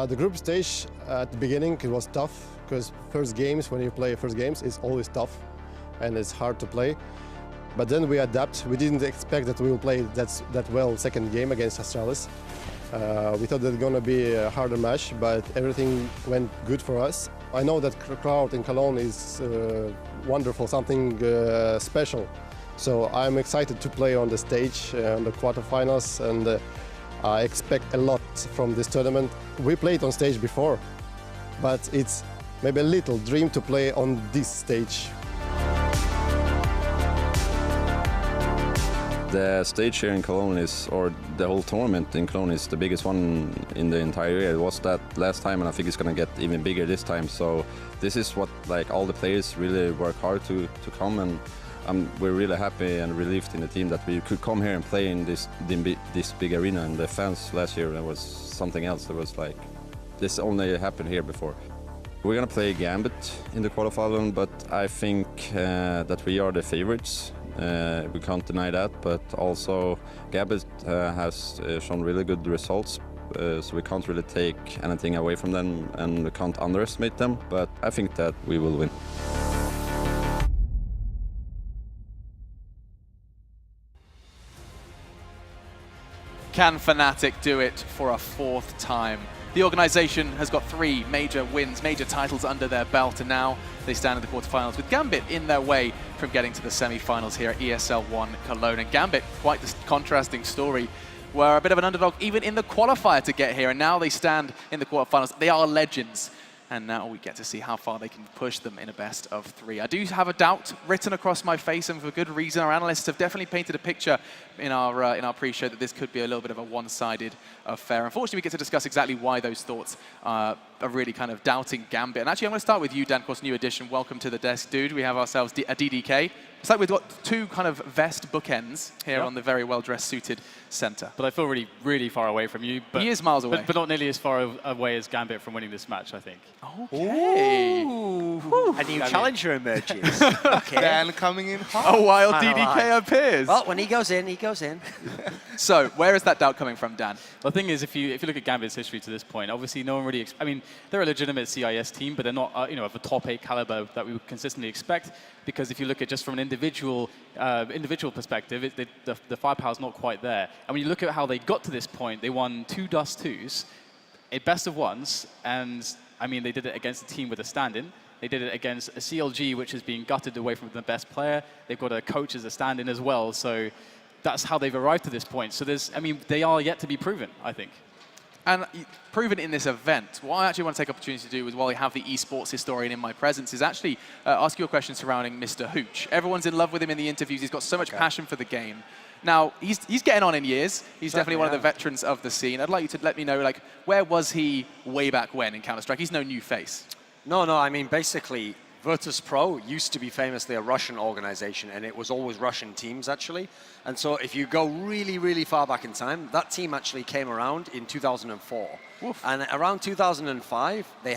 The group stage at the beginning it was tough because first games, when you play first games, it's always tough and it's hard to play. But then we adapt. We didn't expect that we will play that well second game against Astralis. We thought that it was going to be a harder match, but everything went good for us. I know that crowd in Cologne is wonderful, something special. So I'm excited to play on the stage on the quarterfinals, and I expect a lot from this tournament. We played on stage before, but it's maybe a little dream to play on this stage. The stage here in Cologne is, or the whole tournament in Cologne is the biggest one in the entire year. It was that last time, and I think it's going to get even bigger this time. So this is what like all the players really work hard to come, and we're really happy and relieved in the team that we could come here and play in this big arena. And the fans last year, there was something else. There was like, this only happened here before. We're going to play Gambit in the quarterfinal, but I think that we are the favorites. We can't deny that, but also Gambit has shown really good results, so we can't really take anything away from them and we can't underestimate them, but I think that we will win. Can Fnatic do it for a fourth time? The organization has got 3 major wins, major titles under their belt, and now they stand in the quarterfinals with Gambit in their way from getting to the semi-finals here at ESL 1 Cologne. And Gambit, quite the contrasting story, were a bit of an underdog even in the qualifier to get here, and now they stand in the quarterfinals. They are legends, and now we get to see how far they can push them in a best of 3. I do have a doubt written across my face, and for good reason. Our analysts have definitely painted a picture in our pre-show that this could be a little bit of a one-sided affair. Unfortunately, we get to discuss exactly why those thoughts are really kind of doubting Gambit. And actually, I'm going to start with you, Dan, of course, new edition. Welcome to the desk, dude. We have ourselves a DDK. It's like we've got 2 kind of vest bookends here on the very well-dressed, suited center. But I feel really, really far away from you. But, he is miles away. But not nearly as far away as Gambit from winning this match, I think. Okay. A new challenger emerges. Okay. Dan coming in hot. A wild DDK appears. Well, when he goes in, he goes in. So, where is that doubt coming from, Dan? Well, the thing is, if you look at Gambit's history to this point, obviously no one really. I mean, they're a legitimate CIS team, but they're not, of a top 8 caliber that we would consistently expect. Because if you look at just from an individual perspective, the firepower is not quite there. And when you look at how they got to this point, they won 2 Dust 2s, a best of 1s, and I mean they did it against a team with a stand-in. They did it against a CLG which is being gutted away from the best player. They've got a coach as a stand-in as well, so that's how they've arrived to this point. So they are yet to be proven, I think. And proven in this event, what I actually want to take opportunity to do is, while we have the esports historian in my presence, is actually ask you a question surrounding Mr. Hooch. Everyone's in love with him in the interviews. He's got so much passion for the game. Now, he's getting on in years. He's definitely one of the veterans of the scene. I'd like you to let me know, like, where was he way back when in Counter-Strike? He's no new face. No, I mean, basically, Virtus.Pro used to be famously a Russian organization, and it was always Russian teams, actually. And so if you go really, really far back in time, that team actually came around in 2004. Oof. And around 2005, they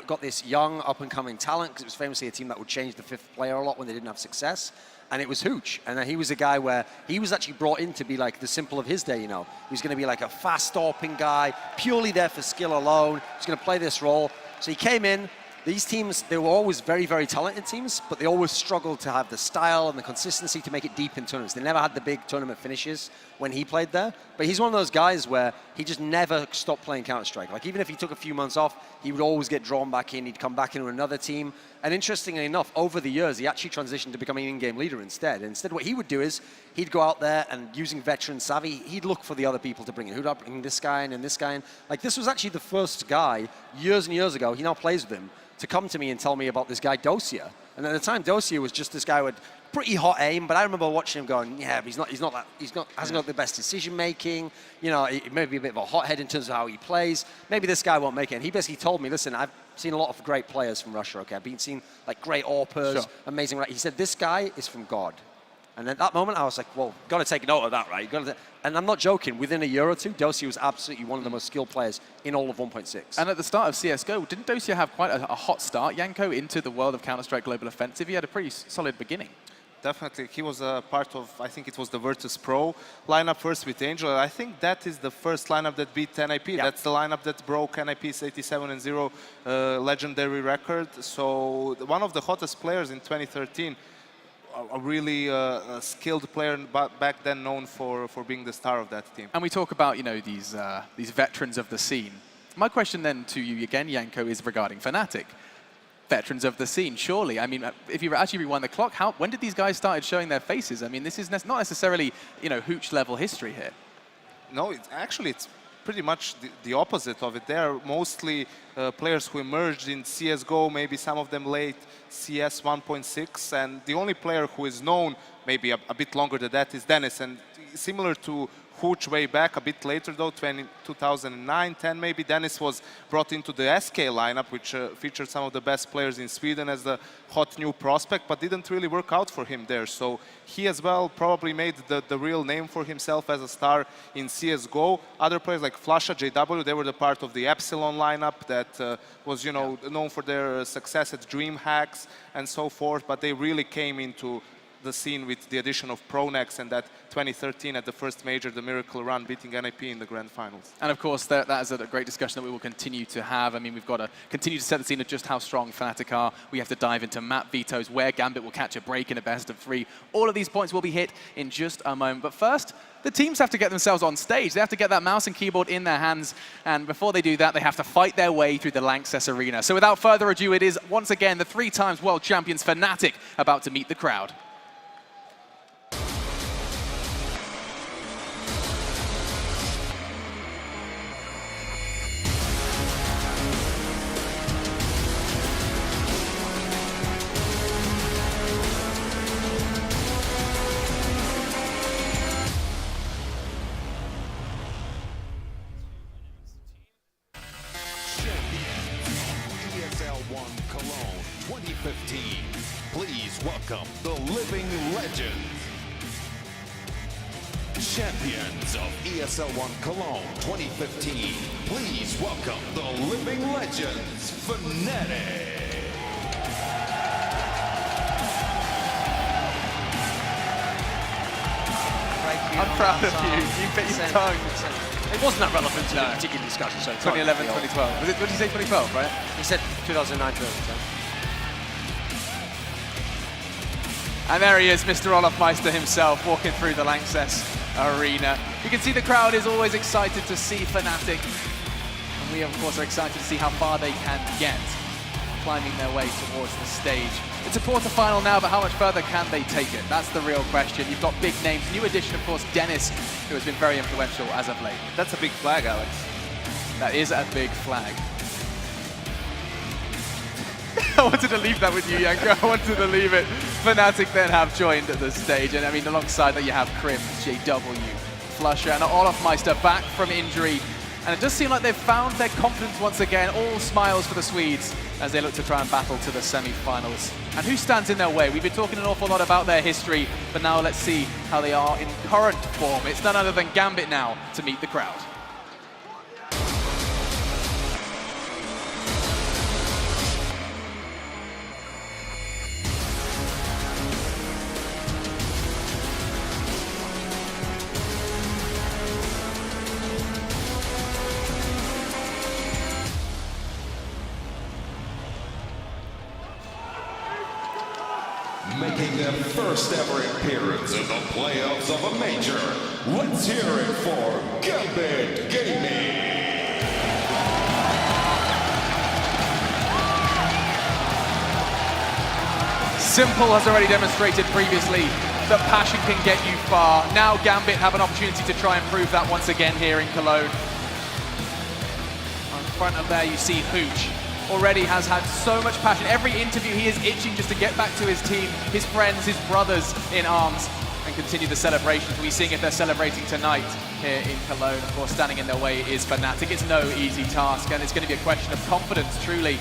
got this young, up-and-coming talent, because it was famously a team that would change the 5th player a lot when they didn't have success. And it was Hooch. And he was a guy where he was actually brought in to be like the simple of his day, you know. He was going to be like a fast-stopping guy, purely there for skill alone. He's going to play this role. So he came in. These teams, they were always very, very talented teams, but they always struggled to have the style and the consistency to make it deep in tournaments. They never had the big tournament finishes when he played there. But he's one of those guys where he just never stopped playing Counter-Strike. Like, even if he took a few months off, he would always get drawn back in. He'd come back into another team. And interestingly enough, over the years, he actually transitioned to becoming an in-game leader instead. And instead, what he would do is he'd go out there and, using veteran savvy, he'd look for the other people to bring in. Who'd bring this guy in and this guy in? Like, this was actually the first guy, years and years ago, he now plays with him, to come to me and tell me about this guy, Dosia. And at the time, Dosia was just this guy with pretty hot aim, but I remember watching him going, yeah, but hasn't got the best decision making. You know, he may be a bit of a hothead in terms of how he plays. Maybe this guy won't make it. And he basically told me, listen, I've seen a lot of great players from Russia, okay? I've seen like great AWPers, amazing. He said, this guy is from God. And at that moment, I was like, well, got to take note of that, right? And I'm not joking. Within a year or two, Dosia was absolutely one of the most skilled players in all of 1.6. And at the start of CSGO, didn't Dosia have quite a hot start, Janko, into the world of Counter-Strike Global Offensive? He had a pretty solid beginning. definitely. He was a part of, I think it was the Virtus.Pro lineup first with Angel. I think that is the first lineup that beat NIP. Yeah. That's the lineup that broke NIP's 87-0 legendary record. So one of the hottest players in 2013, a really skilled player back then, known for being the star of that team. And we talk about, you know, these veterans of the scene. My question then to you again, Janko, is regarding Fnatic. Veterans of the scene, surely. I mean, if you actually rewind the clock, when did these guys start showing their faces? I mean, this is not necessarily, you know, hooch level history here. No, it's pretty much the opposite of it. They are mostly players who emerged in CSGO, maybe some of them late CS 1.6, and the only player who is known maybe a bit longer than that is Dennis, and similar to Hooch way back, a bit later though, 2009, 10 maybe, Dennis was brought into the SK lineup, which featured some of the best players in Sweden as the hot new prospect, but didn't really work out for him there. So he as well probably made the real name for himself as a star in CSGO. Other players like Flasha, JW, they were the part of the Epsilon lineup that was, you know, known for their success at DreamHacks and so forth, but they really came into the scene with the addition of Pronex and that 2013 at the first major, the miracle run, beating NIP in the grand finals. And of course, that is a great discussion that we will continue to have. I mean, we've got to continue to set the scene of just how strong Fnatic are. We have to dive into map vetoes, where Gambit will catch a break in a best of 3. All of these points will be hit in just a moment. But first, the teams have to get themselves on stage. They have to get that mouse and keyboard in their hands. And before they do that, they have to fight their way through the Lanxess arena. So without further ado, it is once again the 3-time world champions Fnatic about to meet the crowd. ESL Cologne 2015. Please welcome the living legends. Champions of ESL Cologne 2015. Please welcome the living legends, Fnatic. I'm proud of you. You bit your tongue. It wasn't that relevant to the particular discussion, so 2011, 2012. What did you say, 2012, right? He said 2009, 2010. And there he is, Mr. Olofmeister himself, walking through the Lanxess arena. You can see the crowd is always excited to see Fnatic. And we, of course, are excited to see how far they can get, climbing their way towards the stage. It's a quarterfinal now, but how much further can they take it? That's the real question. You've got big names. New addition, of course, Dennis, who has been very influential as of late. That's a big flag, Alex. That is a big flag. I wanted to leave that with you, Janko. I wanted to leave it. Fnatic then have joined the stage. And I mean, alongside that, you have Krim, JW, Flusher, and Olofmeister back from injury. And it does seem like they've found their confidence once again. All smiles for the Swedes as they look to try and battle to the semi-finals. And who stands in their way? We've been talking an awful lot about their history, but now let's see how they are in current form. It's none other than Gambit now to meet the crowd. Making their first ever appearance in the playoffs of a major. Let's hear it for Gambit Gaming. Simple has already demonstrated previously that passion can get you far. Now Gambit have an opportunity to try and prove that once again here in Cologne. On front of there you see Hooch. Already has had so much passion. Every interview he is itching just to get back to his team, his friends, his brothers in arms and continue the celebrations. We'll be seeing if they're celebrating tonight here in Cologne. Of course, standing in their way is Fnatic. It's no easy task and it's going to be a question of confidence, truly,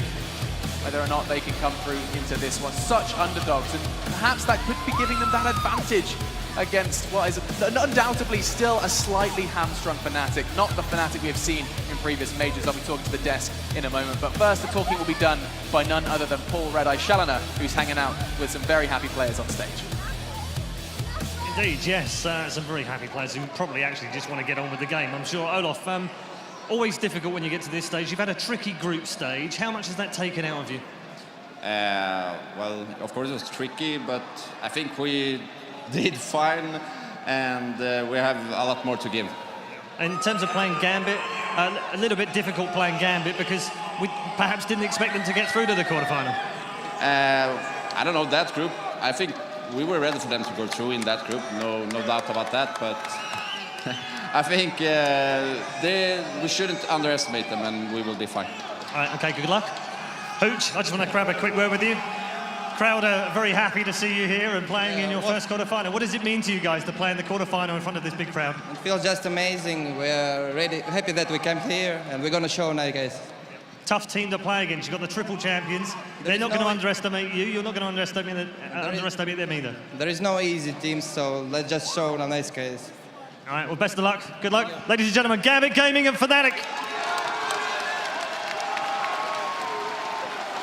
whether or not they can come through into this one. Such underdogs, and perhaps that could be giving them that advantage against what is undoubtedly still a slightly hamstrung Fnatic. Not the Fnatic we have seen in previous majors. I'll be talking to the desk in a moment. But first, the talking will be done by none other than Paul Red Eye Challoner, who's hanging out with some very happy players on stage. Indeed, yes. Some very happy players who probably actually just want to get on with the game. I'm sure, Olof, always difficult when you get to this stage. You've had a tricky group stage. How much has that taken out of you? Well, of course it was tricky, but I think we did fine, and we have a lot more to give. In terms of playing Gambit, a little bit difficult playing Gambit because we perhaps didn't expect them to get through to the quarterfinal. I don't know, that group, I think we were ready for them to go through in that group, no doubt about that, but I think we shouldn't underestimate them, and we will be fine. All right, okay, good luck. Hooch, I just want to grab a quick word with you. Crowd are very happy to see you here and playing in your first quarterfinal. What does it mean to you guys to play in the quarterfinal in front of this big crowd? It feels just amazing. We're really happy that we came here, and we're going to show now, guys. Tough team to play against. You've got the triple champions. They're not going to underestimate you. You're not going to underestimate them either. There is no easy team, so let's just show a nice case. All right, well, best of luck. Good luck. Ladies and gentlemen, Gambit Gaming and Fnatic.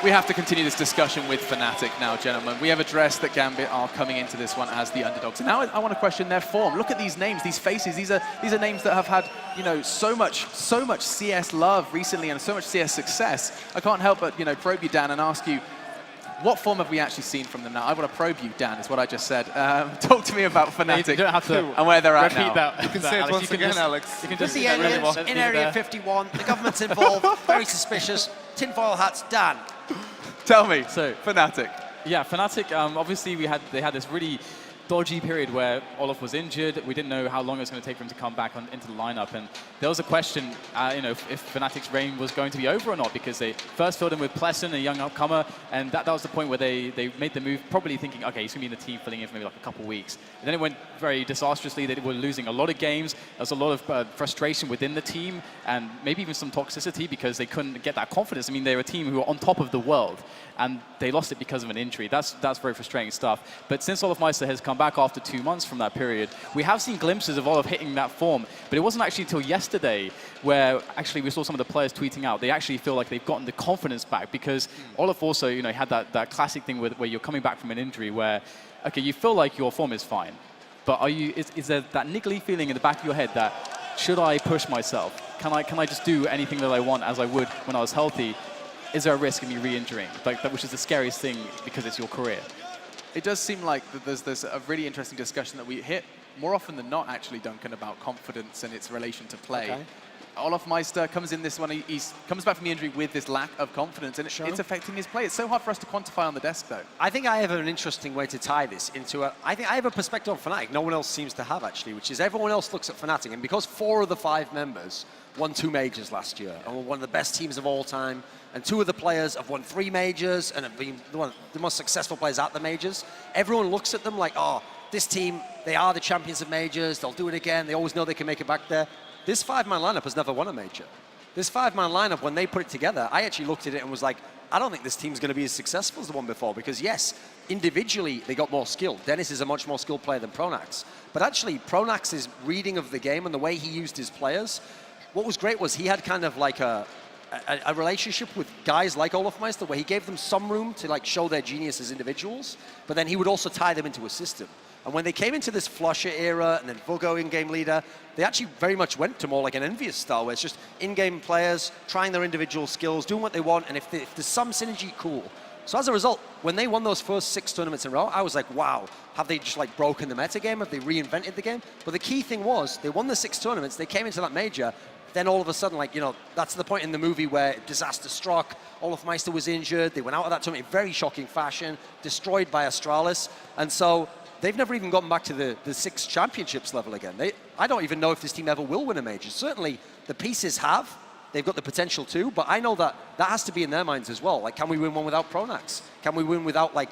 We have to continue this discussion with Fnatic now, gentlemen. We have addressed that Gambit are coming into this one as the underdogs. And now I want to question their form. Look at these names, these faces. These are names that have had, you know, so much CS love recently and so much CS success. I can't help but, you know, probe you, Dan, and ask you, what form have we actually seen from them now? I want to probe you, Dan, is what I just said. Talk to me about Fnatic you don't have to and where they're at now. repeat that. You can say it once again, Alex. You can just the aliens in Area 51. The government's involved. Very suspicious. Tinfoil hats. Dan. Tell me, So, Fnatic. Yeah, Fnatic, obviously they had this really dodgy period where Olof was injured. We didn't know how long it was going to take for him to come back into the lineup. And there was a question, you know, if Fnatic's reign was going to be over or not, because they first filled him with Pleasant, a young upcomer, and that was the point where they made the move, probably thinking, okay, he's going to be in the team filling in for maybe like a couple of weeks. And then it went very disastrously. They were losing a lot of games. There was a lot of frustration within the team, and maybe even some toxicity because they couldn't get that confidence. I mean, they were a team who were on top of the world, and they lost it because of an injury. That's very frustrating stuff. But since Olof Meister has come back after 2 months from that period, we have seen glimpses of Olof hitting that form. But it wasn't actually until yesterday where actually we saw some of the players tweeting out. They actually feel like they've gotten the confidence back because Olof also, you know, had that classic thing where you're coming back from an injury where, okay, you feel like your form is fine, but is there that niggly feeling in the back of your head that, should I push myself? Can I just do anything that I want as I would when I was healthy? Is there a risk of me re-injuring? Like that, which is the scariest thing because it's your career. It does seem like there's a really interesting discussion that we hit more often than not, actually, Duncan, about confidence and its relation to play. Okay. Olof Meister comes in this one, he comes back from the injury with this lack of confidence, and it's affecting his play. It's so hard for us to quantify on the desk, though. I think I have an interesting way to tie this into I think I have a perspective on Fnatic no one else seems to have, actually, which is everyone else looks at Fnatic, and because 4 of the 5 members won 2 majors last year and were one of the best teams of all time, and 2 of the players have won 3 majors and have been one of the most successful players at the majors, everyone looks at them like, oh, this team, they are the champions of majors, they'll do it again, they always know they can make it back there. This 5-man lineup has never won a major. This 5-man lineup, when they put it together, I actually looked at it and was like, I don't think this team's going to be as successful as the one before, because yes, individually they got more skill. Dennis is a much more skilled player than Pronax. But actually, Pronax's reading of the game and the way he used his players, what was great was he had kind of like a relationship with guys like Olof Meister where he gave them some room to like show their genius as individuals, but then he would also tie them into a system. And when they came into this Flusher era and then Vugo in-game leader, they actually very much went to more like an Envious style where it's just in-game players trying their individual skills, doing what they want, and if there's some synergy, cool. So as a result, when they won those first 6 tournaments in a row, I was like, wow, have they just like broken the meta game? Have they reinvented the game? But the key thing was, they won the 6 tournaments, they came into that major, then all of a sudden, like, you know, that's the point in the movie where disaster struck, Olof Meister was injured, they went out of that tournament in very shocking fashion, destroyed by Astralis, and so they've never even gotten back to the 6 championships level again. I don't even know if this team ever will win a major. Certainly, the pieces have. They've got the potential to, but I know that has to be in their minds as well. Like, can we win one without Pronax? Can we win without, like,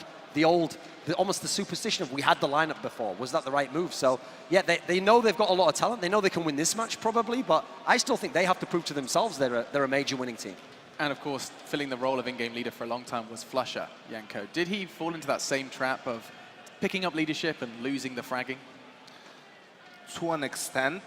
almost the superstition of we had the lineup before? Was that the right move? So, yeah, they know they've got a lot of talent. They know they can win this match, probably, but I still think they have to prove to themselves they're a major winning team. And, of course, filling the role of in-game leader for a long time was Flusher, Janko. Did he fall into that same trap of picking up leadership and losing the fragging? to an extent.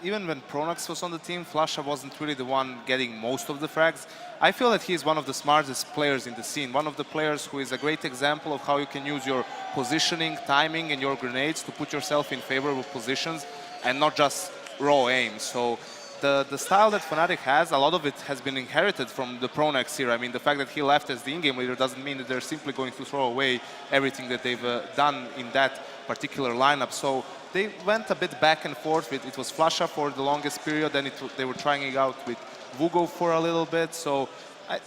Even when Pronax was on the team, Flasha wasn't really the one getting most of the frags. I feel that he's one of the smartest players in the scene, one of the players who is a great example of how you can use your positioning, timing, and your grenades to put yourself in favorable positions and not just raw aim. So the style that Fnatic has, a lot of it has been inherited from the Pronax era. I mean, the fact that he left as the in-game leader doesn't mean that they're simply going to throw away everything that they've done in that particular lineup. So they went a bit back and forth. It was Flasha for the longest period, then they were trying it out with Vugo for a little bit. So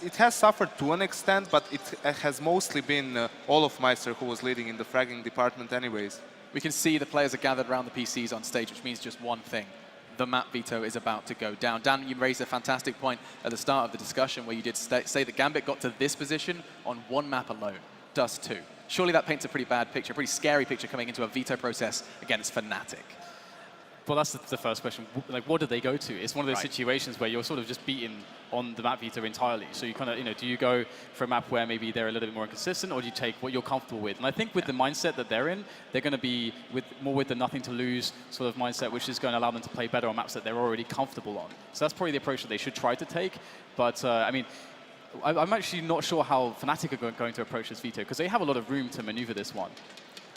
it has suffered to an extent, but it has mostly been Olofmeister who was leading in the fragging department anyways. We can see the players are gathered around the PCs on stage, which means just one thing. The map veto is about to go down. Dan, you raised a fantastic point at the start of the discussion where you did say that Gambit got to this position on one map alone, Dust 2. Surely that paints a pretty bad picture, a pretty scary picture coming into a veto process against Fnatic. Well, that's the first question. Like, what did they go to? It's one of those situations where you're sort of just beaten on the map veto entirely. So you kind of, do you go for a map where maybe they're a little bit more inconsistent, or do you take what you're comfortable with? And I think with the mindset that they're in, they're going to be more with the nothing to lose sort of mindset, which is going to allow them to play better on maps that they're already comfortable on. So that's probably the approach that they should try to take. But I mean, I'm actually not sure how Fnatic are going to approach this veto, because they have a lot of room to maneuver this one.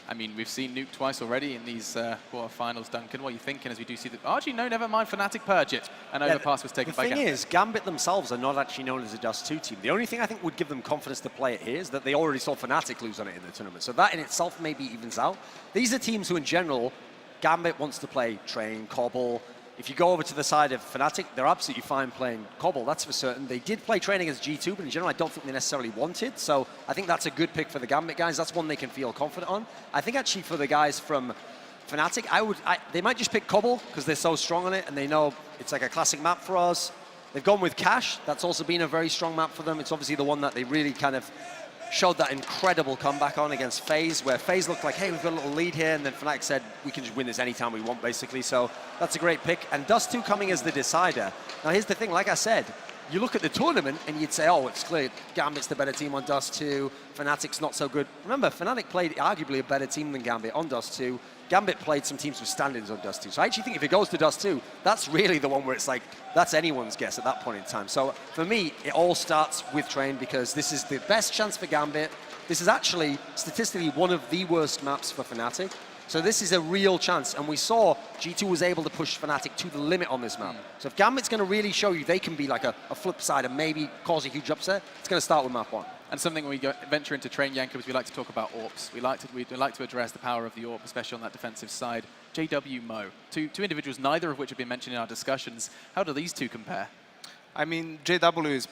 I mean, we've seen Nuke twice already in these quarterfinals, Duncan. What are you thinking as we do see the... Actually, no, never mind. Fnatic purge it. And Overpass was taken by Gambit. The thing is, Gambit themselves are not actually known as a Dust 2 team. The only thing I think would give them confidence to play it here is that they already saw Fnatic lose on it in the tournament. So that in itself maybe evens out. These are teams who, in general, Gambit wants to play Train, Cobble. If you go over to the side of Fnatic, they're absolutely fine playing Cobble, that's for certain. They did play Train against G2, but in general, I don't think they necessarily wanted. So I think that's a good pick for the Gambit guys. That's one they can feel confident on. I think actually for the guys from Fnatic, they might just pick Cobble because they're so strong on it and they know it's like a classic map for us. They've gone with Cash. That's also been a very strong map for them. It's obviously the one that they really kind of showed that incredible comeback on against FaZe, where FaZe looked like, hey, we've got a little lead here, and then Fnatic said, we can just win this anytime we want, basically. So that's a great pick. And Dust 2 coming as the decider. Now, here's the thing, like I said, you look at the tournament, and you'd say, oh, it's clear, Gambit's the better team on Dust 2, Fnatic's not so good. Remember, Fnatic played arguably a better team than Gambit on Dust 2. Gambit played some teams with standings on Dust 2. So I actually think if it goes to Dust 2, that's really the one where it's like, that's anyone's guess at that point in time. So for me, it all starts with Train, because this is the best chance for Gambit. This is actually, statistically, one of the worst maps for Fnatic. So this is a real chance. And we saw G2 was able to push Fnatic to the limit on this map. So if Gambit's going to really show you they can be like a flip side and maybe cause a huge upset, it's going to start with map 1. And something when we venture into Train, Jankos, we like to talk about AWPs. We like to address the power of the AWP, especially on that defensive side. JW, Mo, two individuals, neither of which have been mentioned in our discussions. How do these two compare? I mean, JW is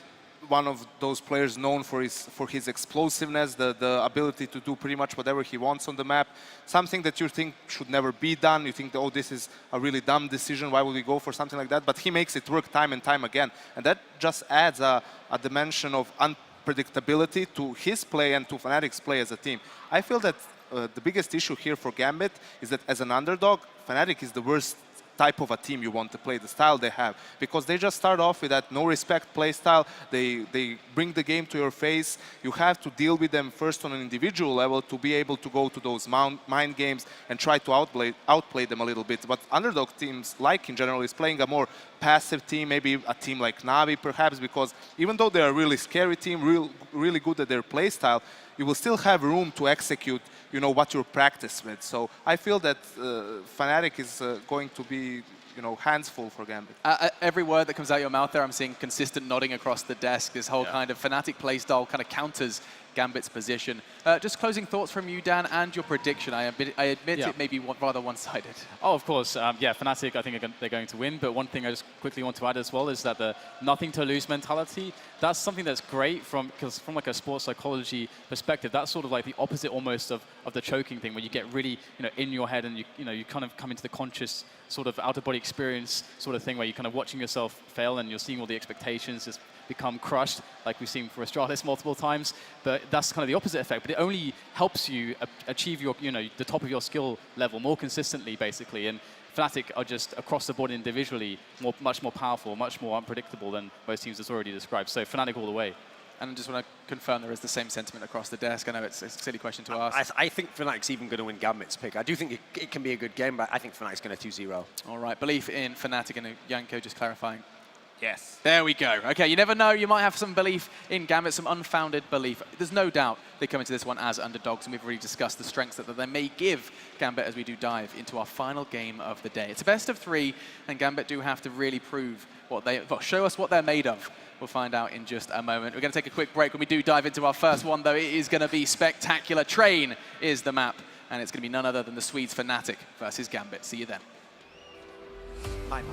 one of those players known for his explosiveness, the ability to do pretty much whatever he wants on the map. Something that you think should never be done. You think, oh, this is a really dumb decision. Why would we go for something like that? But he makes it work time and time again. And that just adds a dimension of unpredictability to his play and to Fnatic's play as a team. I feel that the biggest issue here for Gambit is that as an underdog, Fnatic is the worst type of a team you want to play, the style they have, because they just start off with that no respect play style. They bring the game to your face. You have to deal with them first on an individual level to be able to go to those mind games and try to outplay them a little bit. But underdog teams, like in general, is playing a more passive team, maybe a team like Navi perhaps, because even though they're a really scary team, really good at their play style, you will still have room to execute, what you practice with. So I feel that Fnatic is going to be, hands full for Gambit. Every word that comes out your mouth there, I'm seeing consistent nodding across the desk. This whole kind of Fnatic playstyle kind of counters Gambit's position. Just closing thoughts from you, Dan, and your prediction. I admit it may be rather one-sided. Oh, of course. Fnatic, I think they're going to win. But one thing I just quickly want to add as well is that the nothing to lose mentality, that's something that's great because from like a sports psychology perspective, that's sort of like the opposite almost of the choking thing, where you get really in your head and you kind of come into the conscious sort of out-of-body experience sort of thing, where you're kind of watching yourself fail and you're seeing all the expectations just become crushed, like we've seen for Astralis multiple times. But that's kind of the opposite effect. But it only helps you achieve your, the top of your skill level more consistently, basically. And Fnatic are just across the board individually much more powerful, much more unpredictable than most teams that's already described. So Fnatic all the way. And I just want to confirm there is the same sentiment across the desk. I know it's a silly question to ask. I think Fnatic's even going to win Gambit's pick. I do think it can be a good game, but I think Fnatic's going to 2-0. All right, belief in Fnatic, and Janko just clarifying. Yes. There we go. Okay, you never know. You might have some belief in Gambit, some unfounded belief. There's no doubt they come into this one as underdogs, and we've already discussed the strengths that they may give Gambit as we do dive into our final game of the day. It's a best of 3, and Gambit do have to really prove show us what they're made of. We'll find out in just a moment. We're going to take a quick break. When we do dive into our first one, though, it is going to be spectacular. Train is the map, and it's going to be none other than the Swedes Fnatic versus Gambit. See you then. Bye-bye.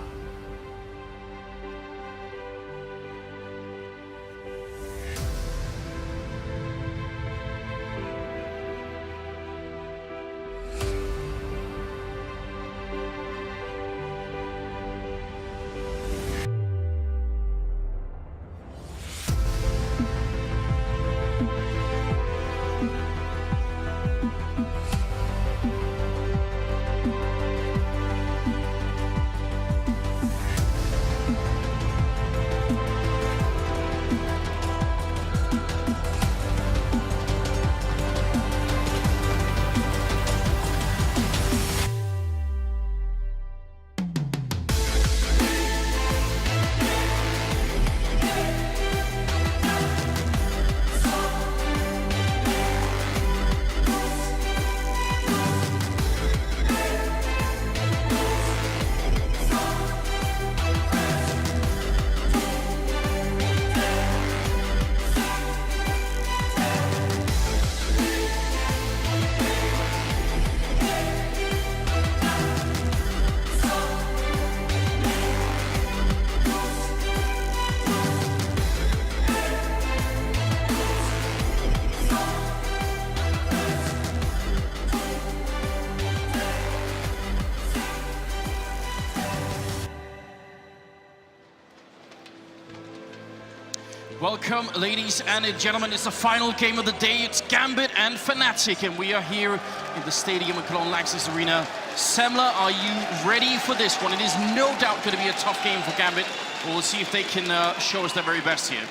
Welcome, ladies and gentlemen. It's the final game of the day. It's Gambit and Fnatic, and we are here in the stadium at Cologne Laxis Arena. Semler, are you ready for this one? It is no doubt going to be a tough game for Gambit. We'll see if they can show us their very best here.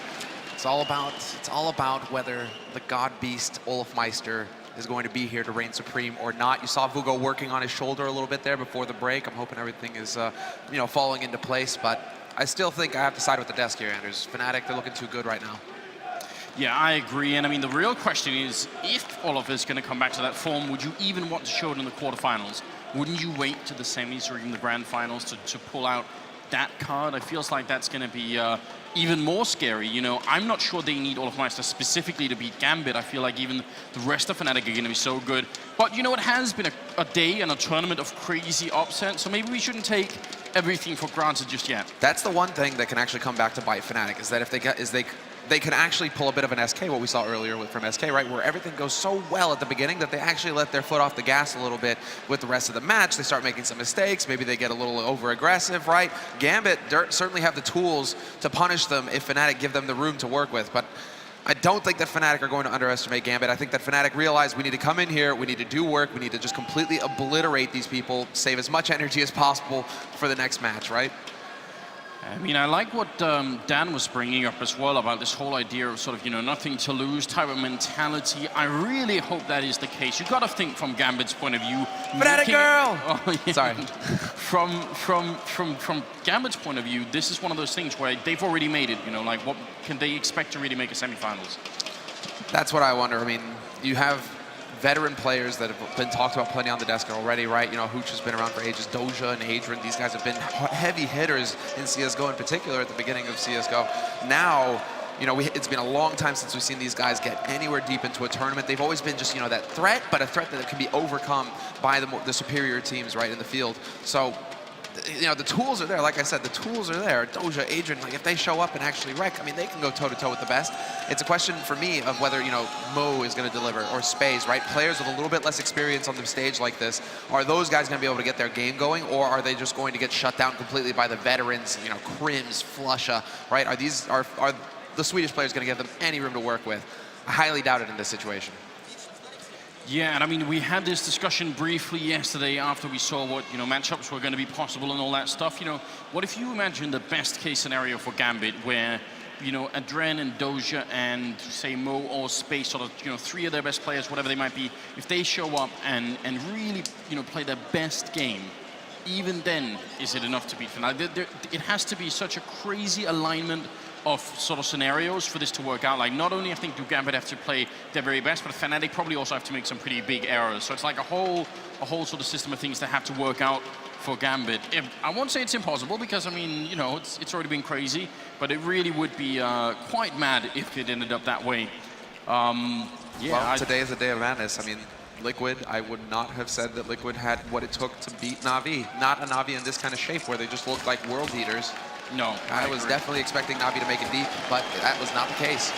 It's all about whether the God Beast Olafmeister is going to be here to reign supreme or not. You saw Vugo working on his shoulder a little bit there before the break. I'm hoping everything is, falling into place, but I still think I have to side with the desk here, Anders. Fnatic, they're looking too good right now. Yeah, I agree. And I mean, the real question is, if Olaf is going to come back to that form, would you even want to show it in the quarterfinals? Wouldn't you wait to the semis or even the grand finals to pull out that card? I feels like that's going to be even more scary. I'm not sure they need Olafmeister specifically to beat Gambit. I feel like even the rest of Fnatic are going to be so good. But it has been a day and a tournament of crazy upsets, so maybe we shouldn't take everything for granted just yet. That's the one thing that can actually come back to bite Fnatic, is that if they can actually pull a bit of an SK, what we saw earlier from SK, right, where everything goes so well at the beginning that they actually let their foot off the gas a little bit with the rest of the match. They start making some mistakes. Maybe they get a little over-aggressive, right? Gambit certainly have the tools to punish them if Fnatic give them the room to work with, but I don't think that Fnatic are going to underestimate Gambit. I think that Fnatic realize we need to come in here, we need to do work, we need to just completely obliterate these people, save as much energy as possible for the next match, right? I mean, I like what Dan was bringing up as well about this whole idea of sort of, nothing to lose type of mentality. I really hope that is the case. You got to think from Gambit's point of view. Fnatic girl! Oh, yeah. Sorry. From Gambit's point of view, this is one of those things where they've already made it. Like what can they expect to really make a semifinals? That's what I wonder. I mean, you have veteran players that have been talked about plenty on the desk already, right? Hooch has been around for ages. Doja and Adrian, these guys have been heavy hitters in CSGO in particular at the beginning of CSGO. Now, it's been a long time since we've seen these guys get anywhere deep into a tournament. They've always been just, that threat, but a threat that can be overcome by the superior teams, right, in the field. So, the tools are there. Like I said, the tools are there. Doja, Adrian, if they show up and actually wreck, I mean, they can go toe-to-toe with the best. It's a question for me of whether, Mo is going to deliver or Space, right? Players with a little bit less experience on the stage like this, are those guys going to be able to get their game going, or are they just going to get shut down completely by the veterans, Krims, Flusha, right? Are the Swedish players going to give them any room to work with? I highly doubt it in this situation. Yeah, and I mean, we had this discussion briefly yesterday after we saw what, matchups were going to be possible and all that stuff. What if you imagine the best case scenario for Gambit where you know, Adren and Doja and say Mo or Space, sort of, you know, 3 of their best players, whatever they might be, if they show up and really, you know, play their best game, even then, is it enough to beat Fnatic? It has to be such a crazy alignment of sort of scenarios for this to work out. Like, not only I think do Gambit have to play their very best, but Fnatic probably also have to make some pretty big errors. So it's like a whole sort of system of things that have to work out for Gambit. I won't say it's impossible because, I mean, you know, it's already been crazy, but it really would be quite mad if it ended up that way. Yeah, well, today is a day of madness. I mean, Liquid, I would not have said that Liquid had what it took to beat Na'Vi. Not a Na'Vi in this kind of shape where they just looked like world beaters. No, I was definitely expecting Na'Vi to make it deep, but that was not the case.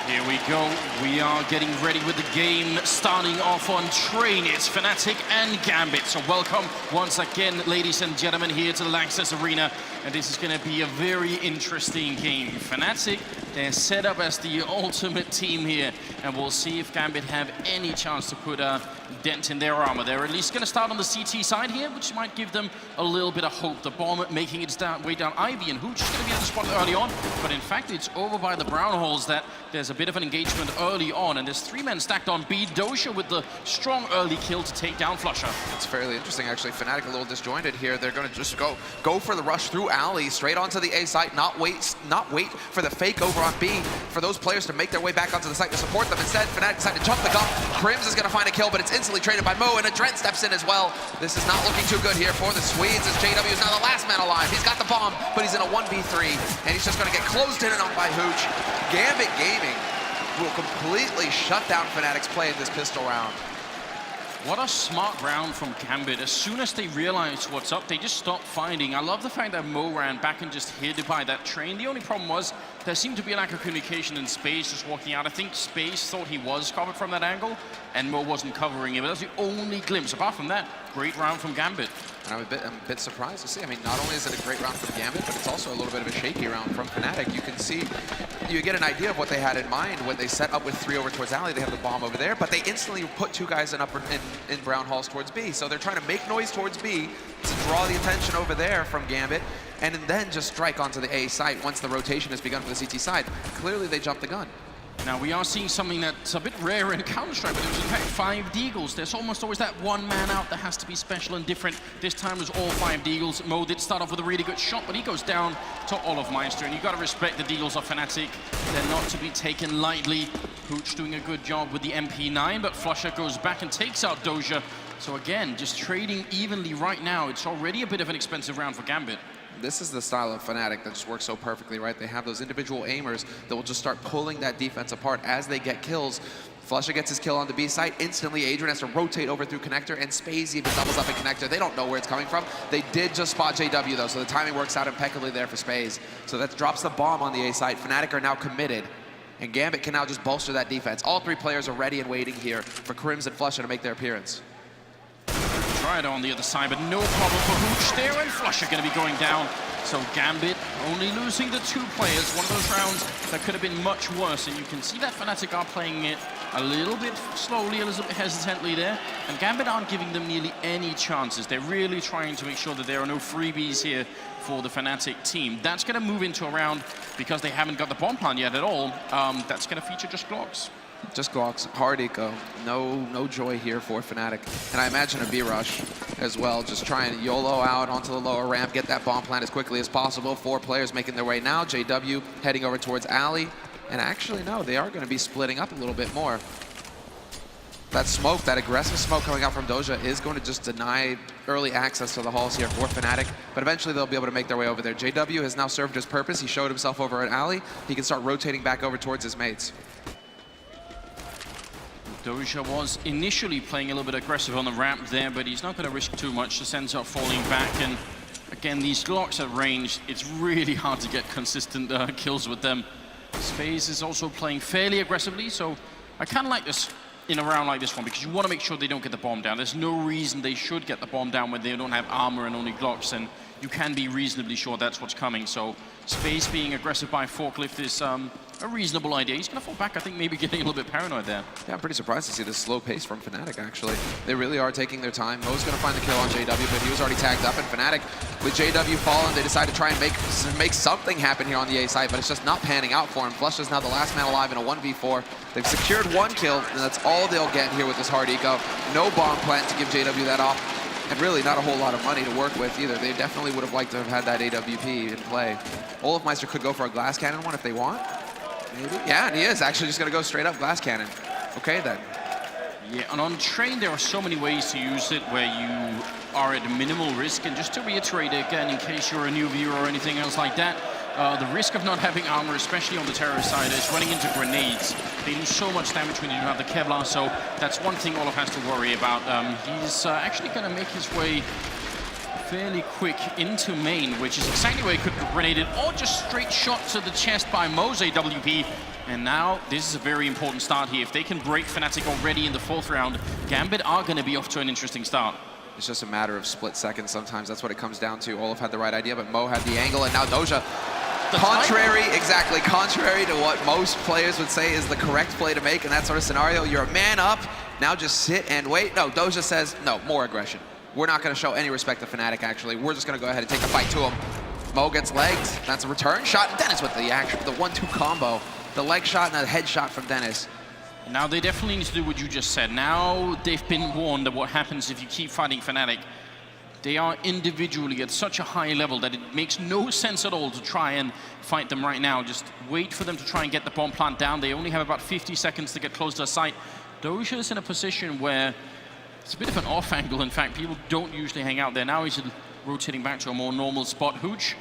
Here we go. We are getting ready with the game starting off on Train. It's Fnatic and Gambit. So welcome once again, ladies and gentlemen, here to the Lanxess Arena. And this is going to be a very interesting game. Fnatic, they're set up as the ultimate team here. And we'll see if Gambit have any chance to put a dent in their armor. They're at least going to start on the CT side here, which might give them a little bit of hope. The bomb making its way down. Ivy and Hooch is going to be at the spot early on. But in fact, it's over by the brown holes that there's a bit of an engagement early on, and there's 3 men stacked on B. Doja with the strong early kill to take down Flusha. It's fairly interesting, actually. Fnatic a little disjointed here. They're going to just go for the rush through alley, straight onto the A site, not wait for the fake over on B, for those players to make their way back onto the site to support them. Instead, Fnatic decided to jump the gun. Crims is going to find a kill, but it's instantly traded by Mo, and Adren steps in as well. This is not looking too good here for the Swedes, as JW is now the last man alive. He's got the bomb, but he's in a 1v3, and he's just going to get closed in and on by Hooch. Gambit Gaming will completely shut down Fnatic's play in this pistol round. What a smart round from Gambit. As soon as they realized what's up, they just stopped fighting. I love the fact that Mo ran back and just hid by that train. The only problem was there seemed to be a lack of communication in Space just walking out. I think Space thought he was covered from that angle, and Mo wasn't covering him. That was the only glimpse. Apart from that, great round from Gambit. And I'm a bit surprised to see. I mean, not only is it a great round from Gambit, but it's also a little bit of a shaky round from Fnatic. You can see, you get an idea of what they had in mind when they set up with 3 over towards alley. They have the bomb over there, but they instantly put 2 guys in brown halls towards B. So they're trying to make noise towards B to draw the attention over there from Gambit, and then just strike onto the A site once the rotation has begun for the CT side. Clearly, they jumped the gun. Now, we are seeing something that's a bit rare in Counter-Strike, but it was in fact 5 Deagles. There's almost always that one man out that has to be special and different. This time it was all 5 Deagles. Mo did start off with a really good shot, but he goes down to Olofmeister, and you've got to respect the Deagles of Fnatic. They're not to be taken lightly. Hooch doing a good job with the MP9, but Flusha goes back and takes out Doja. So again, just trading evenly right now. It's already a bit of an expensive round for Gambit. This is the style of Fnatic that just works so perfectly, right? They have those individual aimers that will just start pulling that defense apart as they get kills. Flusha gets his kill on the B site. Instantly, Adrian has to rotate over through Connector, and Spaze even doubles up in Connector. They don't know where it's coming from. They did just spot JW, though, so the timing works out impeccably there for Spaze. So that drops the bomb on the A site. Fnatic are now committed, and Gambit can now just bolster that defense. All 3 players are ready and waiting here for Crims and Flusha to make their appearance. Try it on the other side, but no problem for Hooch there, and Flusha going to be going down. So Gambit only losing the 2 players, one of those rounds that could have been much worse, and you can see that Fnatic are playing it a little bit slowly, a little bit hesitantly there, and Gambit aren't giving them nearly any chances. They're really trying to make sure that there are no freebies here for the Fnatic team. That's going to move into a round, because they haven't got the bomb plan yet at all, that's going to feature just Glocks. Just Glocks, hard eco, no joy here for Fnatic. And I imagine a B-rush as well, just trying to YOLO out onto the lower ramp, get that bomb plant as quickly as possible. 4 players making their way now, JW heading over towards alley. And actually, no, they are going to be splitting up a little bit more. That smoke, that aggressive smoke coming out from Doja is going to just deny early access to the halls here for Fnatic, but eventually they'll be able to make their way over there. JW has now served his purpose. He showed himself over at alley. He can start rotating back over towards his mates. Doja was initially playing a little bit aggressive on the ramp there, but he's not going to risk too much. Just ends up falling back, and again, these Glocks at range, it's really hard to get consistent kills with them. Space is also playing fairly aggressively, so I kind of like this in a round like this one, because you want to make sure they don't get the bomb down. There's no reason they should get the bomb down when they don't have armor and only Glocks, and you can be reasonably sure that's what's coming. So Space being aggressive by Forklift a reasonable idea. He's going to fall back, I think, maybe getting a little bit paranoid there. Yeah, I'm pretty surprised to see this slow pace from Fnatic, actually. They really are taking their time. Mo's going to find the kill on JW, but he was already tagged up, and Fnatic, with JW fallen, they decide to try and make something happen here on the A side, but it's just not panning out for him. Flush is now the last man alive in a 1v4. They've secured 1 kill, and that's all they'll get here with this hard eco. No bomb plant to give JW that off, and really not a whole lot of money to work with either. They definitely would have liked to have had that AWP in play. Olofmeister could go for a glass cannon one if they want. Maybe. Yeah, and he is actually just going to go straight up glass cannon. Okay, then. Yeah, and on Train, there are so many ways to use it where you are at minimal risk. And just to reiterate again, in case you're a new viewer or anything else like that, the risk of not having armor, especially on the terrorist side, is running into grenades. They do so much damage when you have the Kevlar, so that's one thing Olof has to worry about. He's actually going to make his way fairly quick into main, which is exactly where he could grenade it, or just straight shot to the chest by Mo's AWP. And now this is a very important start here. If they can break Fnatic already in the 4th round, Gambit are going to be off to an interesting start. It's just a matter of split seconds sometimes. That's what it comes down to. Olaf had the right idea, but Mo had the angle, and now Doja. Contrary to what most players would say is the correct play to make in that sort of scenario. You're a man up, now just sit and wait. No, Doja says, no, more aggression. We're not going to show any respect to Fnatic, actually. We're just going to go ahead and take the fight to him. Mo gets legged. That's a return shot. And Dennis with the 1-2 combo. The leg shot and a head shot from Dennis. Now they definitely need to do what you just said. Now they've been warned of what happens if you keep fighting Fnatic. They are individually at such a high level that it makes no sense at all to try and fight them right now. Just wait for them to try and get the bomb plant down. They only have about 50 seconds to get close to the site. Doja is in a position where it's a bit of an off angle. In fact, people don't usually hang out there. Now he's rotating back to a more normal spot. Hooch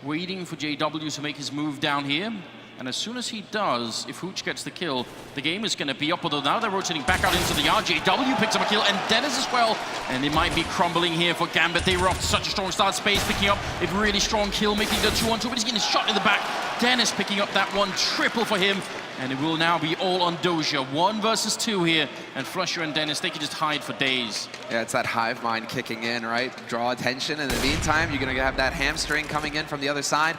waiting for JW to make his move down here. And as soon as he does, if Hooch gets the kill, the game is going to be up. Although now they're rotating back out into the yard. JW picks up a kill, and Dennis as well. And it might be crumbling here for Gambit. They were off to such a strong start. Space picking up a really strong kill, making the 2-on-2, but he's getting shot in the back. Dennis picking up that 1 triple for him. And it will now be all on Doja. 1 versus 2 here. And Flusher and Dennis, they can just hide for days. Yeah, it's that hive mind kicking in, right? Draw attention. In the meantime, you're going to have that hamstring coming in from the other side.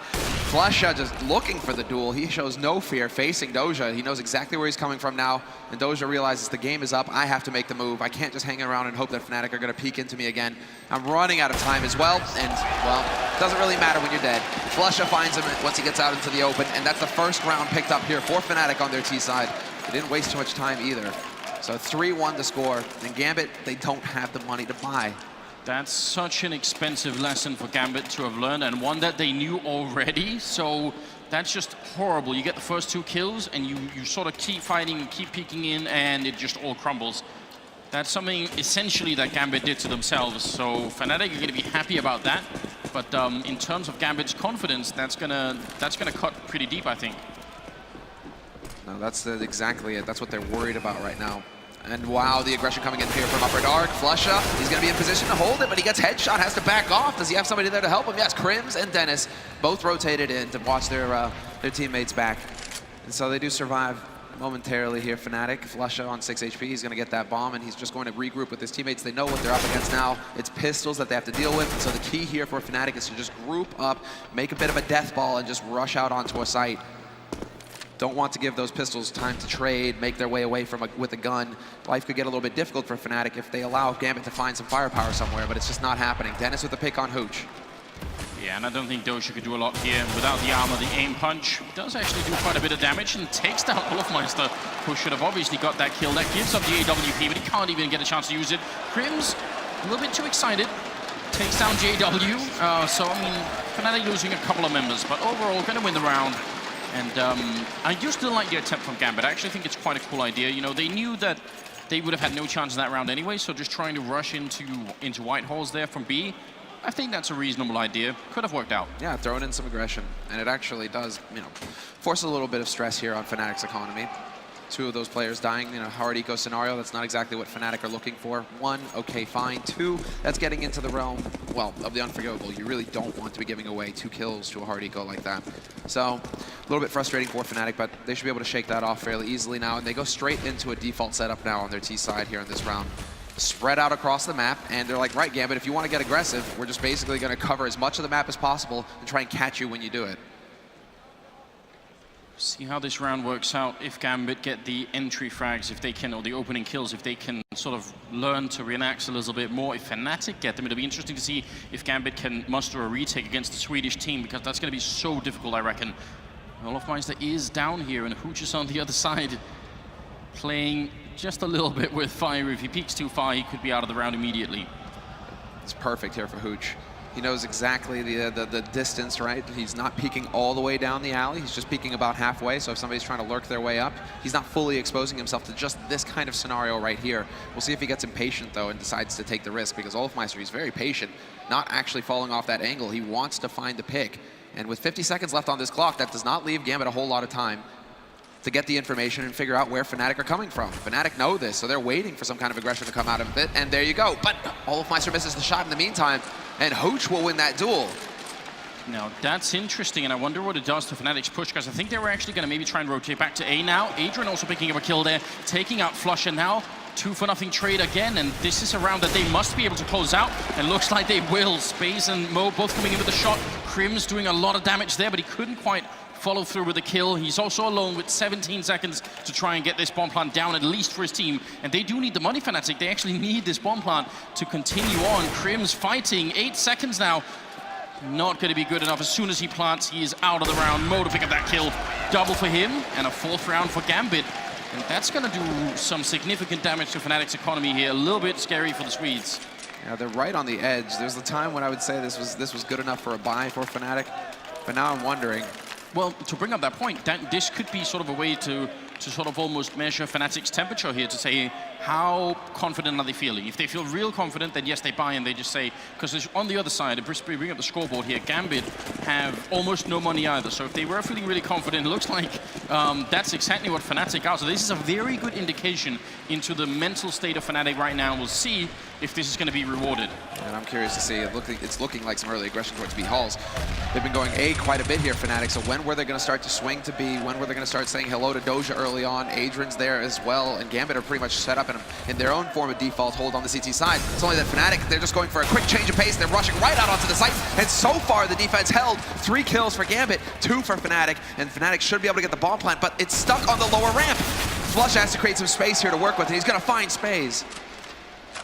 Flusher just looking for the duel. He shows no fear facing Doja. He knows exactly where he's coming from now. And Doja realizes the game is up. I have to make the move. I can't just hang around and hope that Fnatic are going to peek into me again. I'm running out of time as well. And, well, doesn't really matter when you're dead. Flusher finds him once he gets out into the open. And that's the first round picked up here for Fnatic on their T side. They didn't waste too much time either. So 3-1 to score. And Gambit, they don't have the money to buy. That's such an expensive lesson for Gambit to have learned, and one that they knew already. So that's just horrible. You get the first 2 kills, and you sort of keep fighting, you keep peeking in, and it just all crumbles. That's something essentially that Gambit did to themselves. So Fnatic are going to be happy about that. But in terms of Gambit's confidence, that's gonna cut pretty deep, I think. No, that's exactly it. That's what they're worried about right now. And wow, the aggression coming in here from Upper Dark. Flusher, he's going to be in position to hold it, but he gets headshot, has to back off. Does he have somebody there to help him? Yes, Crims and Dennis both rotated in to watch their teammates back. And so they do survive momentarily here, Fnatic. Flusher on 6 HP, he's going to get that bomb, and he's just going to regroup with his teammates. They know what they're up against now. It's pistols that they have to deal with, and so the key here for Fnatic is to just group up, make a bit of a death ball, and just rush out onto a site. Don't want to give those pistols time to trade, make their way away from with a gun. Life could get a little bit difficult for Fnatic if they allow Gambit to find some firepower somewhere, but it's just not happening. Dennis with the pick on Hooch. Yeah, and I don't think Doja could do a lot here. Without the armor, the aim punch does actually do quite a bit of damage and takes down Olofmeister, who should have obviously got that kill. That gives up the AWP, but he can't even get a chance to use it. Crims, a little bit too excited. Takes down JW. So, I mean, Fnatic losing a couple of members, but overall going to win the round. And I do still like the attempt from Gambit. I actually think it's quite a cool idea. You know, they knew that they would have had no chance in that round anyway, so just trying to rush into Whitehall's there from B, I think that's a reasonable idea. Could have worked out. Yeah, throwing in some aggression. And it actually does, you know, force a little bit of stress here on Fnatic's economy. 2 of those players dying in a hard eco scenario. That's not exactly what Fnatic are looking for. 1, okay, fine. 2, that's getting into the realm, well, of the unforgivable. You really don't want to be giving away 2 kills to a hard eco like that. So, a little bit frustrating for Fnatic, but they should be able to shake that off fairly easily now. And they go straight into a default setup now on their T side here in this round. Spread out across the map, and they're like, right, Gambit, if you want to get aggressive, we're just basically going to cover as much of the map as possible and try and catch you when you do it. See how this round works out. If Gambit get the entry frags, if they can, or the opening kills, if they can sort of learn to relax a little bit more. If Fnatic get them, it'll be interesting to see if Gambit can muster a retake against the Swedish team, because that's going to be so difficult, I reckon. Olofmeister is down here, and Hooch is on the other side, playing just a little bit with fire. If he peeks too far, he could be out of the round immediately. It's perfect here for Hooch. He knows exactly the distance, right? He's not peeking all the way down the alley. He's just peeking about halfway. So if somebody's trying to lurk their way up, he's not fully exposing himself to just this kind of scenario right here. We'll see if he gets impatient, though, and decides to take the risk, because Olofmeister, he's very patient, not actually falling off that angle. He wants to find the pick. And with 50 seconds left on this clock, that does not leave Gambit a whole lot of time to get the information and figure out where Fnatic are coming from. Fnatic know this, so they're waiting for some kind of aggression to come out of it, and there you go. But Olofmeister misses the shot in the meantime, and Hooch will win that duel. Now, that's interesting, and I wonder what it does to Fnatic's push, because I think they were actually going to maybe try and rotate back to A now. Adrian also picking up a kill there, taking out Flusha now. 2-for-0 trade again, and this is a round that they must be able to close out, and looks like they will. Space and Mo both coming in with a shot. Crim's doing a lot of damage there, but he couldn't quite follow through with the kill. He's also alone with 17 seconds to try and get this bomb plant down, at least for his team. And they do need the money, Fnatic. They actually need this bomb plant to continue on. Crim's fighting, 8 seconds now. Not going to be good enough. As soon as he plants, he is out of the round. Mo to pick up that kill. Double for him, and a 4th round for Gambit. And that's going to do some significant damage to Fnatic's economy here. A little bit scary for the Swedes. Yeah, they're right on the edge. There's the time when I would say this was good enough for a buy for Fnatic, but now I'm wondering. Well, to bring up that point, this could be sort of a way to sort of almost measure Fnatic's temperature here, to say how confident are they feeling. If they feel real confident, then yes, they buy, and they just say, because on the other side, if we bring up the scoreboard here, Gambit have almost no money either. So if they were feeling really confident, it looks like that's exactly what Fnatic are. So this is a very good indication into the mental state of Fnatic right now. We'll see if this is going to be rewarded. And I'm curious to see. It's looking like some early aggression towards B halls. They've been going A quite a bit here, Fnatic. So when were they going to start to swing to B? When were they going to start saying hello to Doja early on? Adrian's there as well, and Gambit are pretty much set up in their own form of default hold on the CT side. It's only that Fnatic, they're just going for a quick change of pace. They're rushing right out onto the site, and so far the defense held. 3 kills for Gambit, 2 for Fnatic, and Fnatic should be able to get the bomb plant, but it's stuck on the lower ramp. Flush has to create some space here to work with, and he's going to find space.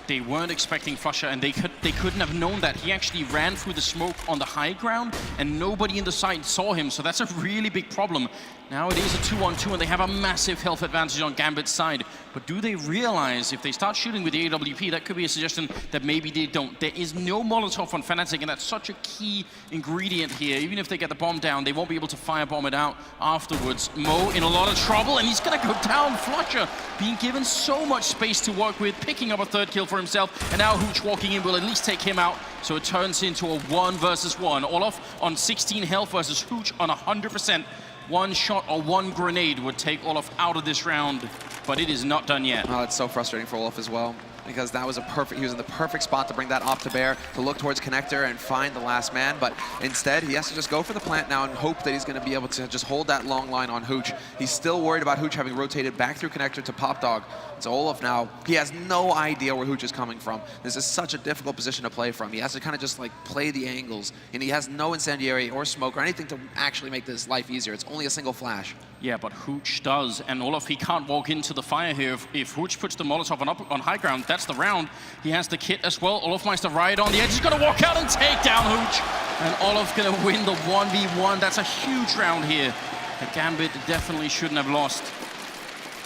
They weren't expecting Flusha, and they couldn't have known that. He actually ran through the smoke on the high ground, and nobody in the site saw him, so that's a really big problem. Now it is a 2-on-2, and they have a massive health advantage on Gambit's side. But do they realize if they start shooting with the AWP, that could be a suggestion that maybe they don't. There is no Molotov on Fnatic, and that's such a key ingredient here. Even if they get the bomb down, they won't be able to firebomb it out afterwards. Mo in a lot of trouble, and he's going to go down. Flusha being given so much space to work with, picking up a 3rd kill for himself, and now Hooch walking in will at least take him out. So it turns into a 1 versus 1. Olof on 16 health versus Hooch on 100%. 1 shot or 1 grenade would take Olof out of this round, but it is not done yet. Oh, it's so frustrating for Olof as well, because that was he was in the perfect spot to bring that op to bear, to look towards connector and find the last man, but instead he has to just go for the plant now and hope that he's going to be able to just hold that long line on Hooch. He's still worried about Hooch having rotated back through connector to Pop Dog. So Olof now, he has no idea where Hooch is coming from. This is such a difficult position to play from. He has to kind of just like play the angles, and he has no incendiary or smoke or anything to actually make this life easier. It's only a single flash. Yeah, but Hooch does, and Olof, he can't walk into the fire here. If Hooch puts the Molotov on high ground, that's the round. He has the kit as well. Olofmeister right on the edge. He's going to walk out and take down Hooch. And Olof going to win the 1v1. That's a huge round here. The Gambit definitely shouldn't have lost.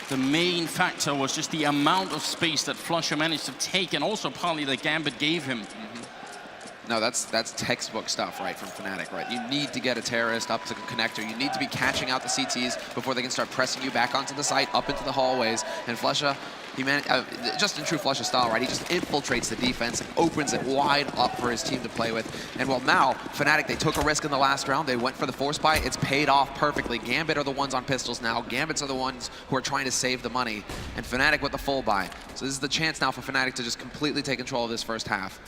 The main factor was just the amount of space that Flusha managed to take, and also partly that Gambit gave him. No, that's textbook stuff, right, from Fnatic, right? You need to get a terrorist up to the connector. You need to be catching out the CTs before they can start pressing you back onto the site, up into the hallways. And Flusha, just in true Flusha style, right? He just infiltrates the defense and opens it wide up for his team to play with. And well, now, Fnatic, they took a risk in the last round. They went for the force buy. It's paid off perfectly. Gambit are the ones on pistols now. Gambits are the ones who are trying to save the money. And Fnatic with the full buy. So this is the chance now for Fnatic to just completely take control of this first half.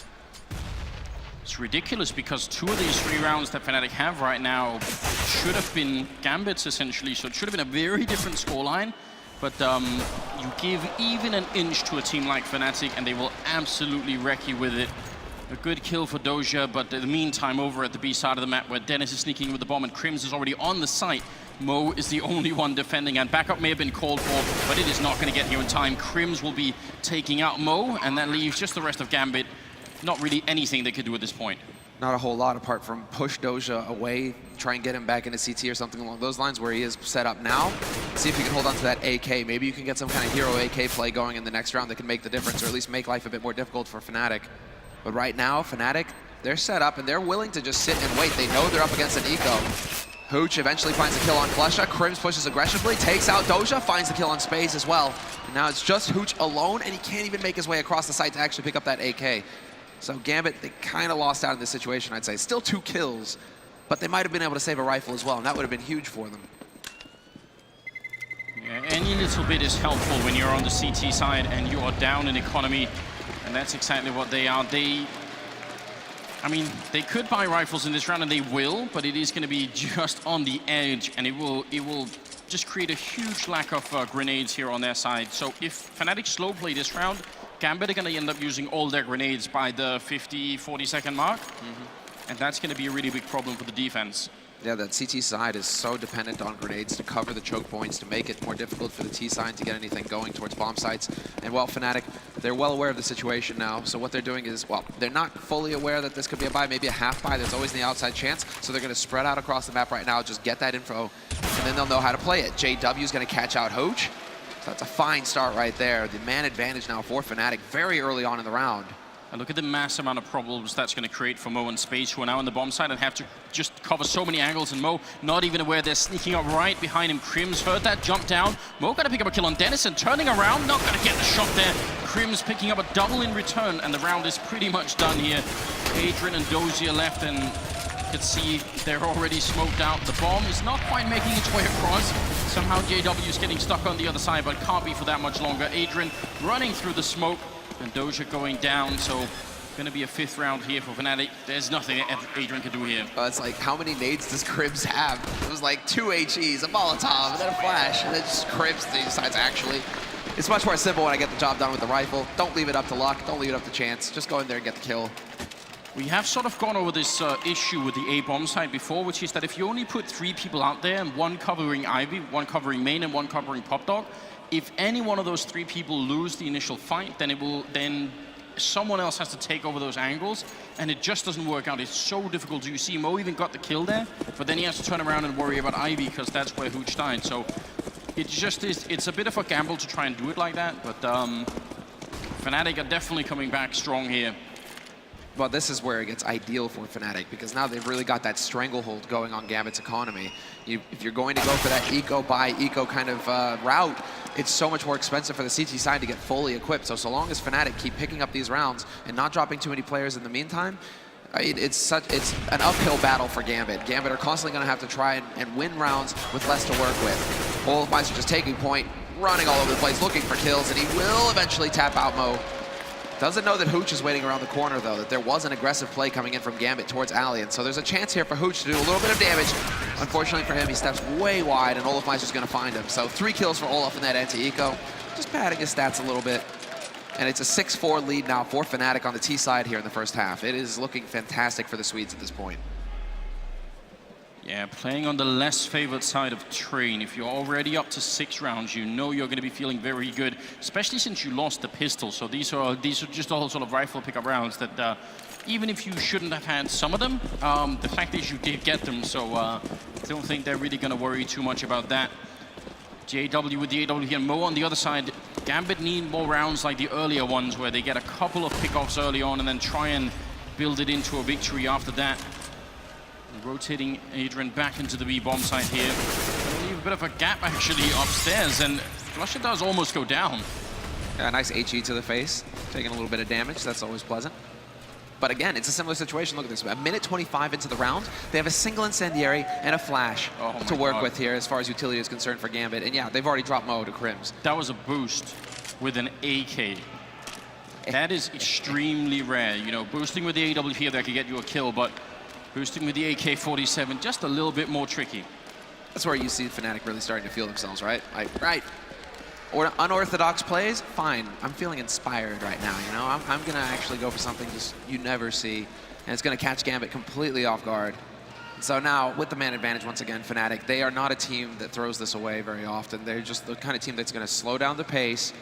It's ridiculous because 2 of these 3 rounds that Fnatic have right now should have been Gambits, essentially. So it should have been a very different scoreline. But you give even an inch to a team like Fnatic, and they will absolutely wreck you with it. A good kill for Doja, but in the meantime, over at the B side of the map, where Dennis is sneaking with the bomb and Crims is already on the site, Mo is the only one defending, and backup may have been called for, but it is not going to get here in time. Crims will be taking out Mo, and that leaves just the rest of Gambit. Not really anything they could do at this point. Not a whole lot apart from push Doja away, try and get him back into CT or something along those lines where he is set up now. See if you can hold on to that AK. Maybe you can get some kind of hero AK play going in the next round that can make the difference, or at least make life a bit more difficult for Fnatic. But right now, Fnatic, they're set up and they're willing to just sit and wait. They know they're up against an eco. Hooch eventually finds the kill on Klesha. Crims pushes aggressively, takes out Doja, finds the kill on Space as well. And now it's just Hooch alone, and he can't even make his way across the site to actually pick up that AK. So Gambit, they kind of lost out in this situation, I'd say. Still 2 kills, but they might have been able to save a rifle as well, and that would have been huge for them. Yeah, any little bit is helpful when you're on the CT side and you are down in economy, and that's exactly what they are. I mean, they could buy rifles in this round, and they will, but it is going to be just on the edge, and it will just create a huge lack of grenades here on their side. So if Fnatic slow play this round, Gambit are going to end up using all their grenades by the 40 second mark, and that's going to be a really big problem for the defense. Yeah, that CT side is so dependent on grenades to cover the choke points, to make it more difficult for the T side to get anything going towards bomb sites. And well, Fnatic, they're well aware of the situation now. So what they're doing is, well, they're not fully aware that this could be a buy, maybe a half buy. There's always the outside chance. So they're going to spread out across the map right now, just get that info, and then they'll know how to play it. JW is going to catch out Hooch. So that's a fine start right there. The man advantage now for Fnatic very early on in the round. And look at the mass amount of problems that's going to create for Mo and Space, who are now on the bomb side and have to just cover so many angles. And Mo, not even aware they're sneaking up right behind him. Crims heard that jump down. Mo going to pick up a kill on Dennison, turning around, not going to get the shot there. Crims picking up a double in return, and the round is pretty much done here. Adrian and Dozier left, and you can see they're already smoked out. The bomb is not quite making its way across. Somehow JW is getting stuck on the other side, but can't be for that much longer. Adrian running through the smoke, and Doja going down, so going to be a 5th round here for Fnatic. There's nothing that Adrian can do here. It's like, how many nades does Crims have? It was like 2 HEs, a Molotov, and then a flash, and then just Crims decides actually. It's much more simple when I get the job done with the rifle. Don't leave it up to luck, don't leave it up to chance. Just go in there and get the kill. We have sort of gone over this issue with the A-bomb side before, which is that if you only put 3 people out there, and 1 covering Ivy, 1 covering main, and 1 covering Pop Dog, if any one of those 3 people lose the initial fight, then someone else has to take over those angles, and it just doesn't work out. It's so difficult. You see Mo even got the kill there, but then he has to turn around and worry about Ivy, because that's where Hooch died. So it just is, it's a bit of a gamble to try and do it like that, but Fnatic are definitely coming back strong here. Well, this is where it gets ideal for Fnatic, because now they've really got that stranglehold going on Gambit's economy. If you're going to go for that eco buy, eco kind of route, it's so much more expensive for the CT side to get fully equipped. So long as Fnatic keep picking up these rounds and not dropping too many players in the meantime, it's an uphill battle for Gambit. Gambit are constantly going to have to try and win rounds with less to work with. Olofmeister just taking point, running all over the place, looking for kills, and he will eventually tap out Mo. Doesn't know that Hooch is waiting around the corner, though, that there was an aggressive play coming in from Gambit towards Allian. So there's a chance here for Hooch to do a little bit of damage. Unfortunately for him, he steps way wide, and Olofmeister's going to find him. So 3 kills for Olof in that anti-eco, just padding his stats a little bit. And it's a 6-4 lead now for Fnatic on the T side here in the first half. It is looking fantastic for the Swedes at this point. Yeah, playing on the less favored side of Train. If you're already up to 6 rounds, you know you're going to be feeling very good, especially since you lost the pistol. So these are just all sort of rifle pickup rounds that even if you shouldn't have had some of them, the fact is you did get them. So I don't think they're really going to worry too much about that. JW with the AW here, Mo on the other side. Gambit need more rounds like the earlier ones where they get a couple of pickoffs early on and then try and build it into a victory after that. Rotating Adrian back into the B-bomb site here. Leave a bit of a gap actually upstairs, and Flusher does almost go down. A nice HE to the face, taking a little bit of damage. That's always pleasant. But again, it's a similar situation. Look at this. A minute 25 into the round, they have a single incendiary and a flash to work with here as far as utility is concerned for Gambit. And yeah, they've already dropped Mo to Crims. That was a boost with an AK. That is extremely rare. You know, boosting with the AW here that could get you a kill, but boosting with the AK-47, just a little bit more tricky. That's where you see Fnatic really starting to feel themselves, right? Right. unorthodox plays, fine. I'm feeling inspired right now, you know? I'm going to actually go for something just you never see, and it's going to catch Gambit completely off guard. So now, with the man advantage, once again, Fnatic, they are not a team that throws this away very often. They're just the kind of team that's going to slow down the pace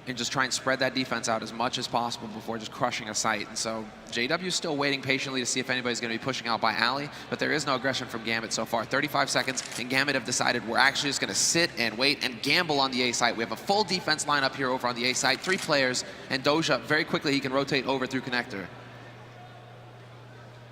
and just try and spread that defense out as much as possible before just crushing a site. And so JW is still waiting patiently to see if anybody's going to be pushing out by Ali, but there is no aggression from Gambit so far. 35 seconds, and Gambit have decided we're actually just going to sit and wait and gamble on the A site. We have a full defense lineup here over on the A site, 3 players, and Doja, very quickly, he can rotate over through connector.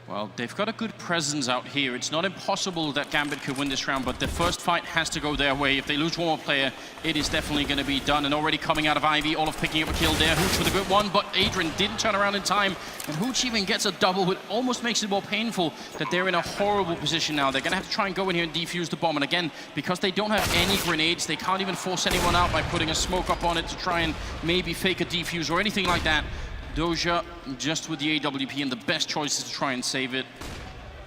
Well, they've got a good presence out here. It's not impossible that Gambit could win this round, but the first fight has to go their way. If they lose one more player, it is definitely going to be done. And already coming out of Ivy, Olaf picking up a kill there. Hooch with a good one, but Adrian didn't turn around in time. And Hooch even gets a double, which almost makes it more painful that they're in a horrible position now. They're going to have to try and go in here and defuse the bomb. And again, because they don't have any grenades, they can't even force anyone out by putting a smoke up on it to try and maybe fake a defuse or anything like that. Doja just with the AWP and the best choices to try and save it.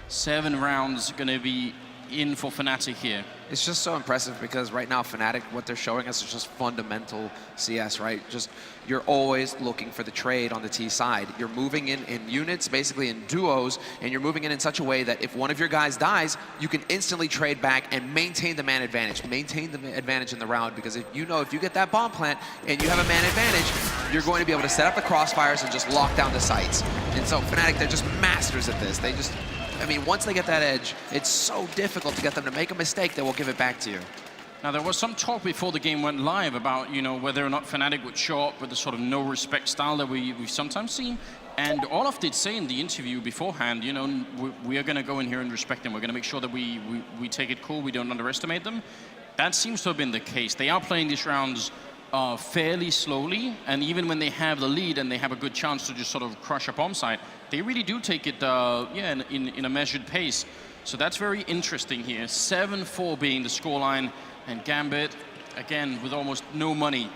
7 rounds going to be in for Fnatic here. It's just so impressive because right now Fnatic, what they're showing us is just fundamental CS, right? Just you're always looking for the trade on the T side. You're moving in units, basically in duos, and you're moving in such a way that if one of your guys dies, you can instantly trade back and maintain the man advantage. Maintain the advantage in the round, because if you get that bomb plant and you have a man advantage, you're going to be able to set up the crossfires and just lock down the sites. And so Fnatic, they're just masters at this. They just, I mean, once they get that edge, it's so difficult to get them to make a mistake that will give it back to you. Now, there was some talk before the game went live about, whether or not Fnatic would show up with the sort of no-respect style that we've sometimes seen. And Olaf did say in the interview beforehand, we are going to go in here and respect them. We're going to make sure that we take it cool, we don't underestimate them. That seems to have been the case. They are playing these rounds fairly slowly, and even when they have the lead and they have a good chance to just sort of crush a bomb site, they really do take it in a measured pace. So that's very interesting here. 7-4 being the scoreline, and Gambit, again, with almost no money.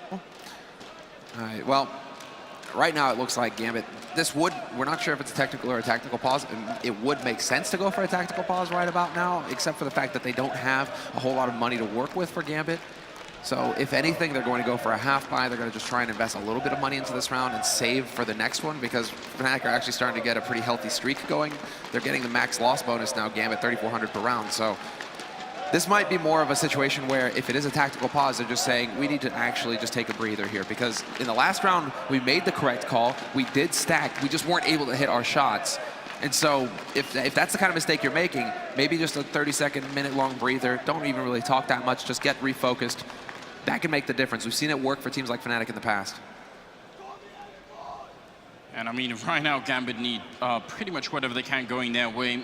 All right, well, right now it looks like Gambit, we're not sure if it's a technical or a tactical pause. It would make sense to go for a tactical pause right about now, except for the fact that they don't have a whole lot of money to work with for Gambit. So if anything, they're going to go for a half buy. They're going to just try and invest a little bit of money into this round and save for the next one, because Fnatic are actually starting to get a pretty healthy streak going. They're getting the max loss bonus now, Gambit, 3,400 per round. So this might be more of a situation where if it is a tactical pause, they're just saying, we need to actually just take a breather here, because in the last round, we made the correct call. We did stack. We just weren't able to hit our shots. And so if that's the kind of mistake you're making, maybe just a 30-second, minute-long breather. Don't even really talk that much. Just get refocused. That can make the difference. We've seen it work for teams like Fnatic in the past. And I mean, right now, Gambit need pretty much whatever they can going their way.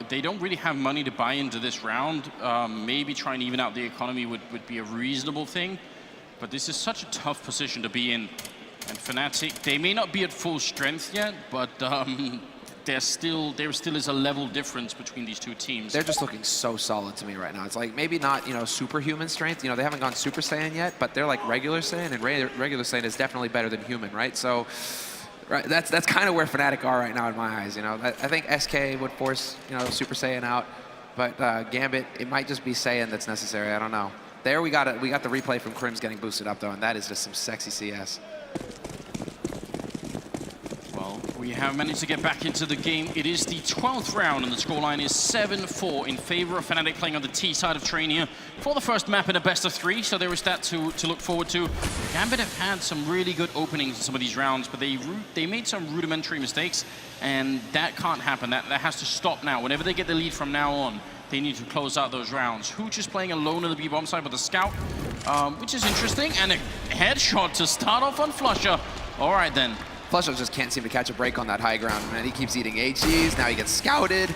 They don't really have money to buy into this round. Maybe try and even out the economy would be a reasonable thing. But this is such a tough position to be in. And Fnatic, they may not be at full strength yet, but there still is a level difference between these two teams. They're just looking so solid to me right now. It's like maybe not, superhuman strength. They haven't gone Super Saiyan yet, but they're like regular Saiyan, and regular Saiyan is definitely better than human, right? So, right, that's kind of where Fnatic are right now in my eyes. I think SK would force, Super Saiyan out, but Gambit, it might just be Saiyan that's necessary. I don't know. There we got the replay from Crims getting boosted up though, and that is just some sexy CS. We have managed to get back into the game. It is the 12th round, and the scoreline is 7-4 in favor of Fnatic, playing on the T side of train here for the first map in a best-of-3, so there is that to look forward to. Gambit have had some really good openings in some of these rounds, but they made some rudimentary mistakes, and that can't happen. That has to stop now. Whenever they get the lead from now on, they need to close out those rounds. Hooch is playing alone on the B-bomb side with a scout, which is interesting, and a headshot to start off on Flusher. All right, then. Flusher just can't seem to catch a break on that high ground, man. He keeps eating HEs, now he gets scouted.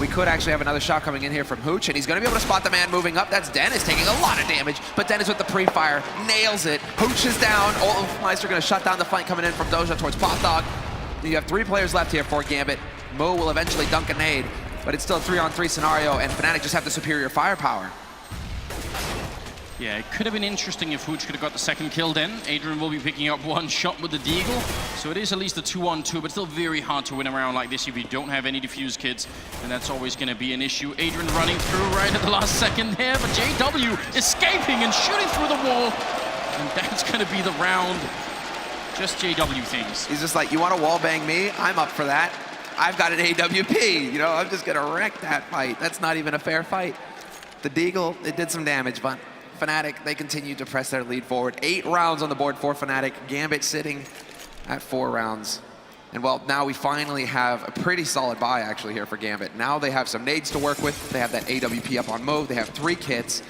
We could actually have another shot coming in here from Hooch, and he's going to be able to spot the man moving up. That's Dennis taking a lot of damage, but Dennis with the pre-fire nails it. Hooch is down. Olafmeister going to shut down the flank coming in from Doja towards Pop Dog. You have 3 players left here for Gambit. Mo will eventually dunk a nade, but it's still a 3-on-3 scenario, and Fnatic just have the superior firepower. Yeah, it could have been interesting if Hooch could have got the second kill then. Adrian will be picking up one shot with the Deagle. So it is at least a 2-on-2, but still very hard to win around like this if you don't have any defuse kids. And that's always going to be an issue. Adrian running through right at the last second there, but JW escaping and shooting through the wall. And that's going to be the round. Just JW things. He's just like, you want to wallbang me? I'm up for that. I've got an AWP. You know, I'm just going to wreck that fight. That's not even a fair fight. The Deagle, it did some damage, but Fnatic, they continue to press their lead forward. 8 rounds on the board for Fnatic. Gambit sitting at 4 rounds. And well, now we finally have a pretty solid buy actually here for Gambit. Now they have some nades to work with. They have that AWP up on Mauve. They have 3 kits.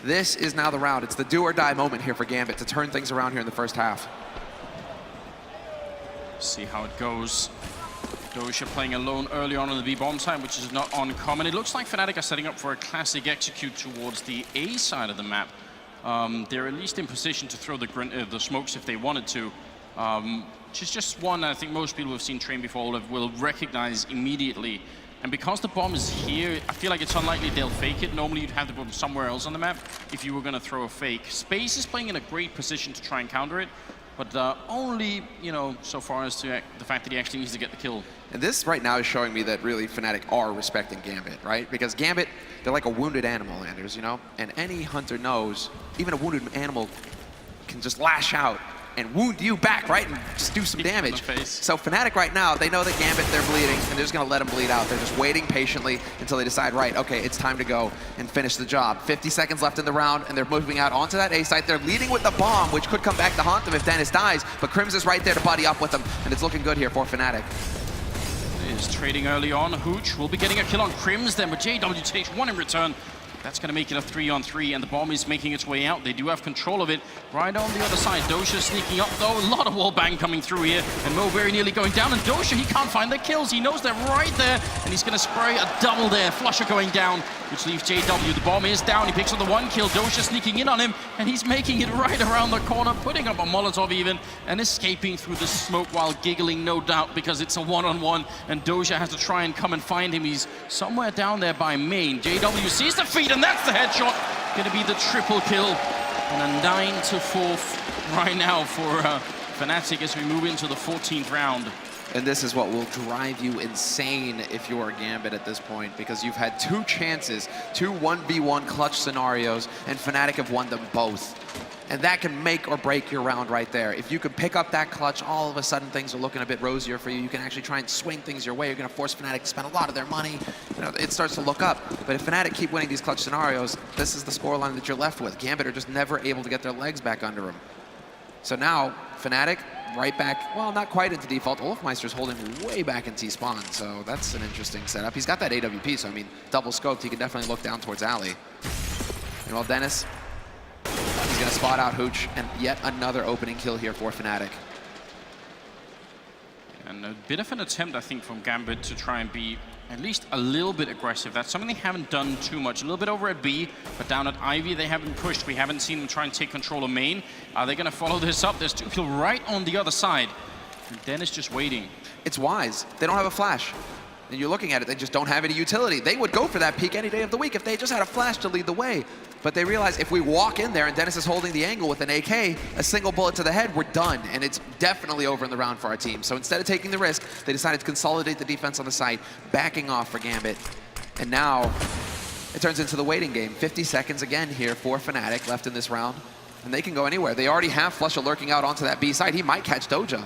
This is now the round. It's the do or die moment here for Gambit to turn things around here in the first half. See how it goes. Doja playing alone early on the B bomb side, which is not uncommon. It looks like Fnatic are setting up for a classic execute towards the A side of the map. They're at least in position to throw the smokes if they wanted to. Which is just one I think most people who have seen Train before will recognize immediately. And because the bomb is here, I feel like it's unlikely they'll fake it. Normally you'd have the bomb somewhere else on the map if you were going to throw a fake. Space is playing in a great position to try and counter it. But only, you know, so far as to the fact that he actually needs to get the kill. And this right now is showing me that really Fnatic are respecting Gambit, right? Because Gambit, they're like a wounded animal, Anders, you know? And any hunter knows, even a wounded animal can just lash out and wound you back, right? And just do some damage. So Fnatic right now, they know that Gambit, they're bleeding, and they're just gonna let them bleed out. They're just waiting patiently until they decide, right, okay, it's time to go and finish the job. 50 seconds left in the round, and they're moving out onto that A site. They're leading with the bomb, which could come back to haunt them if Dennis dies, but Crims is right there to buddy up with them, and it's looking good here for Fnatic. Is trading early on. Hooch will be getting a kill on Crims then, but JW takes one in return. That's going to make it a 3-on-3, and the bomb is making its way out. They do have control of it. Right on the other side, Doja sneaking up, though. A lot of wall bang coming through here, and Mo very nearly going down. And Doja, he can't find the kills. He knows they're right there, and he's going to spray a double there. Flusher going down, which leaves JW. The bomb is down. He picks up the 1 kill. Doja sneaking in on him, and he's making it right around the corner, putting up a Molotov even, and escaping through the smoke while giggling, no doubt, because it's a 1-on-1, and Doja has to try and come and find him. He's somewhere down there by main. JW sees the feed, and that's the headshot. Going to be the triple kill, and a 9-4 right now for Fnatic as we move into the 14th round. And this is what will drive you insane if you're Gambit at this point, because you've had 2 chances, 2 1v1 clutch scenarios, and Fnatic have won them both. And that can make or break your round right there. If you can pick up that clutch, all of a sudden things are looking a bit rosier for you. You can actually try and swing things your way. You're going to force Fnatic to spend a lot of their money. You know, it starts to look up. But if Fnatic keep winning these clutch scenarios, this is the scoreline that you're left with. Gambit are just never able to get their legs back under them. So now, Fnatic right back, well, not quite into default. Olafmeister's holding way back in T-spawn, so that's an interesting setup. He's got that AWP, so I mean, double scoped, he can definitely look down towards Alley. And while Dennis, he's gonna spot out Hooch, and yet another opening kill here for Fnatic. And a bit of an attempt, I think, from Gambit to try and be at least a little bit aggressive. That's something they haven't done too much. A little bit over at B, but down at Ivy, they haven't pushed. We haven't seen them try and take control of main. Are they gonna follow this up? There's 2 people right on the other side. And Dennis just waiting. It's wise. They don't have a flash. And you're looking at it, they just don't have any utility. They would go for that peek any day of the week if they just had a flash to lead the way. But they realize if we walk in there and Dennis is holding the angle with an AK, a single bullet to the head, we're done. And it's definitely over in the round for our team. So instead of taking the risk, they decided to consolidate the defense on the site, backing off for Gambit. And now it turns into the waiting game. 50 seconds again here for Fnatic left in this round. And they can go anywhere. They already have Flusher lurking out onto that B side. He might catch Doja.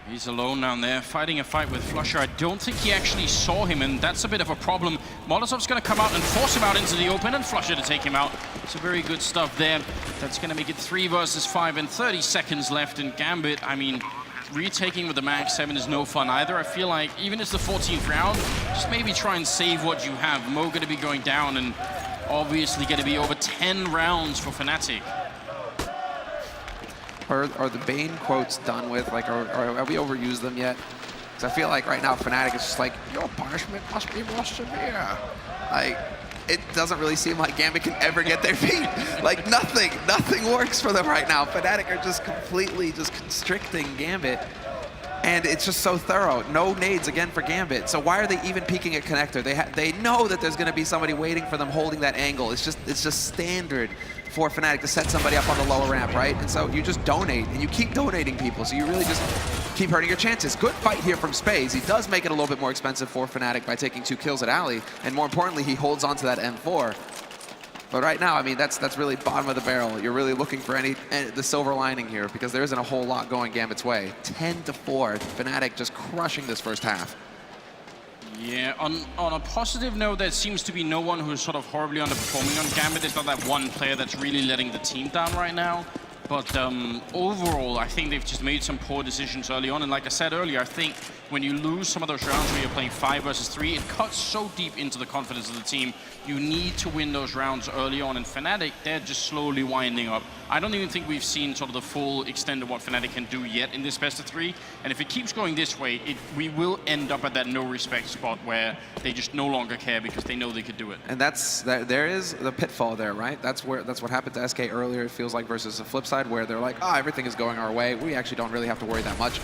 He's alone down there, fighting a fight with Flusher. I don't think he actually saw him, and that's a bit of a problem. Molotov's going to come out and force him out into the open, and Flusher to take him out. It's very good stuff there. That's going to make it 3 versus 5, and 30 seconds left in Gambit. I mean, retaking with the Max 7 is no fun either. I feel like even if it's the 14th round, just maybe try and save what you have. Mo going to be going down, and obviously going to be over 10 rounds for Fnatic. Are the Bane quotes done with? Like, have we overused them yet? Because I feel like right now Fnatic is just like, your punishment must be more severe. Like, it doesn't really seem like Gambit can ever get their feet. Like, nothing works for them right now. Fnatic are just completely just constricting Gambit. And it's just so thorough. No nades again for Gambit. So why are they even peeking at connector? They know that there's going to be somebody waiting for them holding that angle. It's just standard for Fnatic to set somebody up on the lower ramp, right? And so you just donate, and you keep donating people. So you really just keep hurting your chances. Good fight here from Spaze. He does make it a little bit more expensive for Fnatic by taking 2 kills at Ali. And more importantly, he holds on to that M4. But right now, I mean, that's really bottom of the barrel. You're really looking for the silver lining here because there isn't a whole lot going Gambit's way. 10-4, Fnatic just crushing this first half. Yeah, on a positive note, there seems to be no one who's sort of horribly underperforming on Gambit. There's not that one player that's really letting the team down right now. But overall, I think they've just made some poor decisions early on. And like I said earlier, I think when you lose some of those rounds where you're playing 5 versus 3, it cuts so deep into the confidence of the team. You need to win those rounds early on. And Fnatic, they're just slowly winding up. I don't even think we've seen sort of the full extent of what Fnatic can do yet in this best of 3. And if it keeps going this way, we will end up at that no-respect spot where they just no longer care because they know they could do it. And there is the pitfall there, right? That's what happened to SK earlier, it feels like, versus the flip side where they're like, everything is going our way. We actually don't really have to worry that much.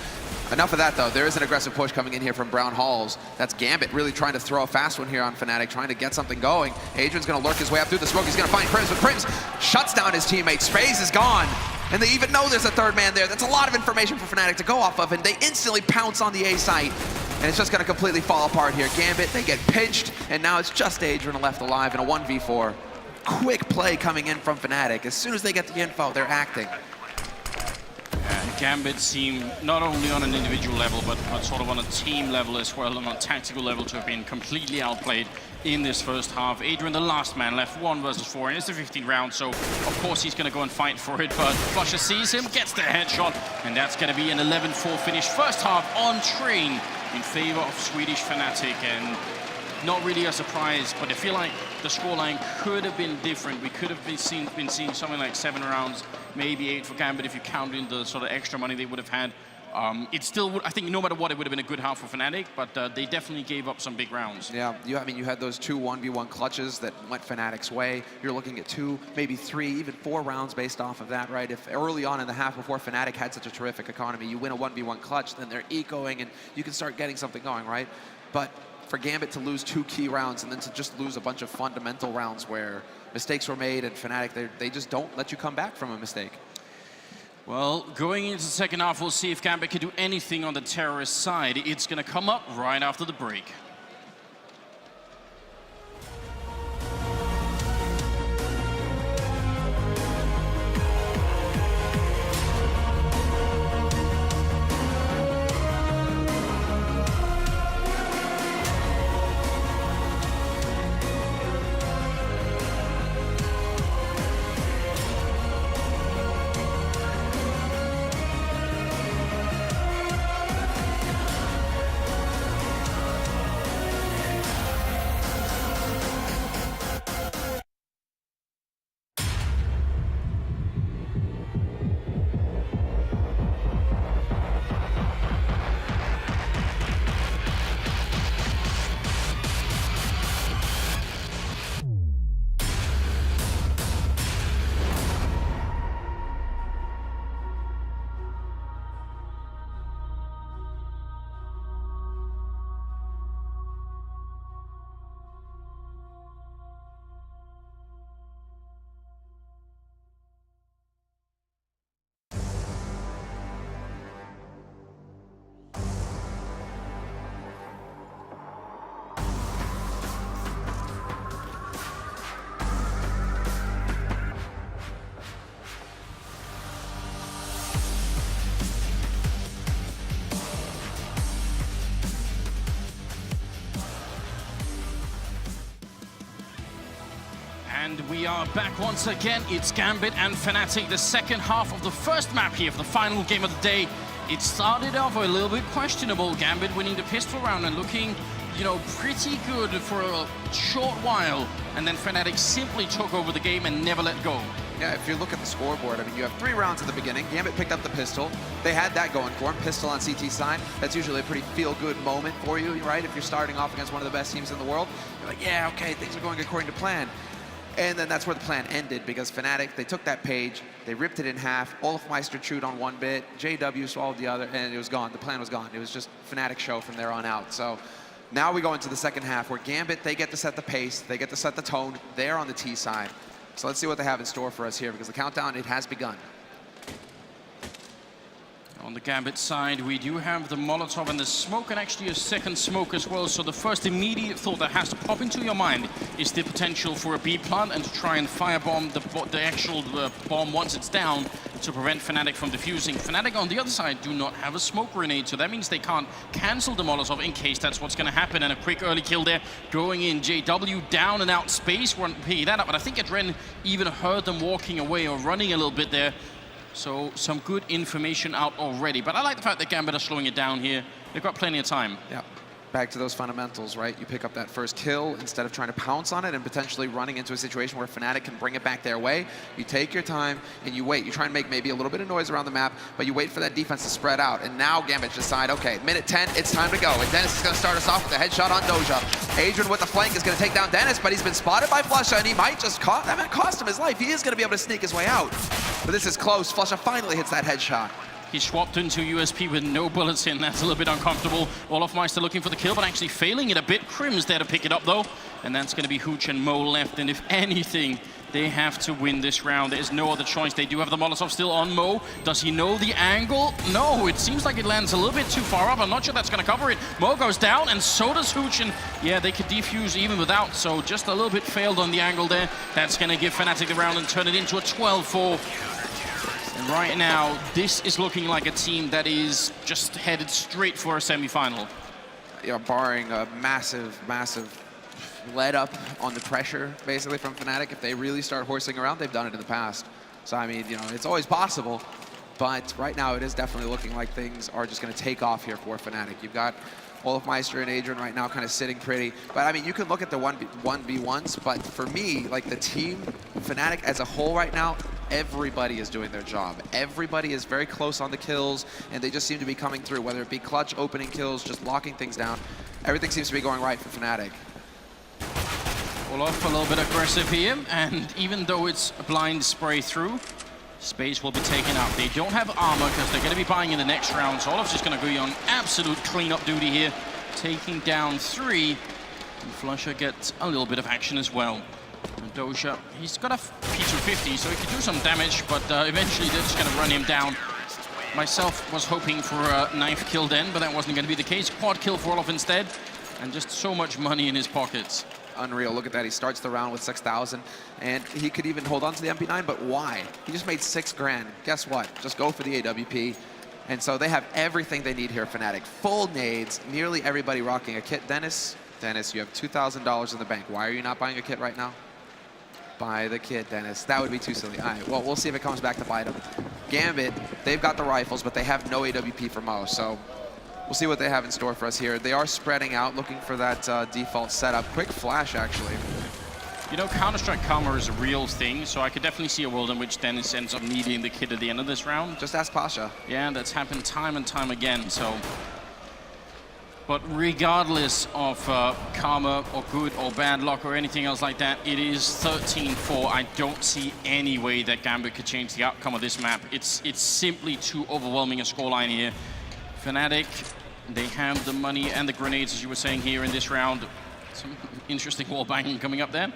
Enough of that, though. There is an aggressive push coming in here from Brown Halls. That's Gambit really trying to throw a fast one here on Fnatic, trying to get something going. Adrian's going to lurk his way up through the smoke. He's going to find Prims, but Prims shuts down his teammate. Spaze is gone. And they even know there's a third man there. That's a lot of information for Fnatic to go off of, and they instantly pounce on the A site. And it's just going to completely fall apart here. Gambit, they get pinched, and now it's just Adrian left alive in a 1v4. Quick play coming in from Fnatic. As soon as they get the info, they're acting. Gambit seem not only on an individual level, but sort of on a team level as well, on a tactical level, to have been completely outplayed in this first half. Adrian, the last man, left 1 versus 4, and it's the 15th round, so of course he's going to go and fight for it, but Flusher sees him, gets the headshot, and that's going to be an 11-4 finish. First half on train in favor of Swedish Fnatic, and not really a surprise, but I feel like the scoreline could have been different. We could have been seeing something like 7 rounds, maybe 8 for Gambit if you count in the sort of extra money they would have had. It still would, I think, no matter what, it would have been a good half for Fnatic, but they definitely gave up some big rounds. Yeah, I mean, you had those 2 1v1 clutches that went Fnatic's way. You're looking at 2, maybe 3, even 4 rounds based off of that, right? If early on in the half before Fnatic had such a terrific economy, you win a 1v1 clutch, then they're ecoing, and you can start getting something going, right? But for Gambit to lose 2 key rounds and then to just lose a bunch of fundamental rounds where mistakes were made, and Fnatic, they just don't let you come back from a mistake. Well, going into the second half, we'll see if Gambit can do anything on the terrorist side. It's going to come up right after the break. And we are back once again. It's Gambit and Fnatic, the second half of the first map here for the final game of the day. It started off a little bit questionable. Gambit winning the pistol round and looking, you know, pretty good for a short while. And then Fnatic simply took over the game and never let go. Yeah, if you look at the scoreboard, I mean, you have 3 rounds at the beginning. Gambit picked up the pistol. They had that going for him. Pistol on CT side. That's usually a pretty feel-good moment for you, right? If you're starting off against one of the best teams in the world, you're like, yeah, okay, things are going according to plan. And then that's where the plan ended, because Fnatic, they took that page, they ripped it in half, Olofmeister chewed on one bit, JW swallowed the other, and it was gone. The plan was gone. It was just Fnatic show from there on out. So now we go into the second half, where Gambit, they get to set the pace, they get to set the tone, they're on the T side. So let's see what they have in store for us here, because the countdown, it has begun. On the Gambit side, we do have the Molotov and the smoke, and actually a second smoke as well. So the first immediate thought that has to pop into your mind is the potential for a B plant and to try and firebomb the actual bomb once it's down to prevent Fnatic from defusing. Fnatic on the other side do not have a smoke grenade, so that means they can't cancel the Molotov in case that's what's going to happen. And a quick early kill there, going in. JW down and out space, weren't picking that up, but I think Adren even heard them walking away or running a little bit there. So some good information out already. But I like the fact that Gambit are slowing it down here. They've got plenty of time. Yeah, back to those fundamentals, right? You pick up that first kill instead of trying to pounce on it and potentially running into a situation where Fnatic can bring it back their way. You take your time and you wait. You try and make maybe a little bit of noise around the map, but you wait for that defense to spread out. And now Gambit decide, okay, minute 10, it's time to go. And Dennis is going to start us off with a headshot on Doja. Adrian with the flank is going to take down Dennis, but he's been spotted by Flusha, and he might just cost him his life. He is going to be able to sneak his way out. But this is close. Flusha finally hits that headshot. He swapped into USP with no bullets in. That's a little bit uncomfortable. Olofmeister looking for the kill, but actually failing it a bit. Krim's there to pick it up, though. And that's going to be Hooch and Mo left. And if anything, they have to win this round. There's no other choice. They do have the Molotov still on Mo. Does he know the angle? No, it seems like it lands a little bit too far up. I'm not sure that's going to cover it. Mo goes down, and so does Hooch. And yeah, they could defuse even without. So just a little bit failed on the angle there. That's going to give Fnatic the round and turn it into a 12-4. And right now, this is looking like a team that is just headed straight for a semi-final. Yeah, barring a massive let up on the pressure, basically, from Fnatic. If they really start horsing around, they've done it in the past. So, I mean, you know, it's always possible. But right now, it is definitely looking like things are just going to take off here for Fnatic. You've got Olofmeister and Adrian right now kind of sitting pretty. But, I mean, you can look at the 1v1s, but for me, like the team, Fnatic as a whole right now, everybody is doing their job. Everybody is very close on the kills, and they just seem to be coming through, whether it be clutch, opening kills, just locking things down. Everything seems to be going right for Fnatic. Olof a little bit aggressive here, and even though it's a blind spray through, space will be taken up. They don't have armor because they're going to be buying in the next round, so Olof's just going to go on absolute cleanup duty here, taking down 3, and Flusha gets a little bit of action as well. And Doja, he's got a P250, so he can do some damage, but eventually they're just going to run him down. Myself was hoping for a 9th kill then, but that wasn't going to be the case. Quad kill for Olof instead, and just so much money in his pockets. Unreal, look at that. He starts the round with 6,000, and he could even hold on to the MP9, but why? He just made 6 grand. Guess what? Just go for the AWP. And so they have everything they need here, Fnatic. Full nades, nearly everybody rocking a kit. Dennis, you have $2,000 in the bank. Why are you not buying a kit right now? Buy the kit, Dennis. That would be too silly. All right, well, we'll see if it comes back to bite him. Gambit, they've got the rifles, but they have no AWP for Mo, so we'll see what they have in store for us here. They are spreading out, looking for that default setup. Quick flash, actually. You know, Counter-Strike Karma is a real thing, so I could definitely see a world in which Dennis ends up needing the kit at the end of this round. Just ask Pasha. Yeah, that's happened time and time again, so. But regardless of karma or good or bad luck or anything else like that, it is 13-4. I don't see any way that Gambit could change the outcome of this map. It's simply too overwhelming a scoreline here. Fnatic, they have the money and the grenades, as you were saying here in this round. Some interesting wall banging coming up there.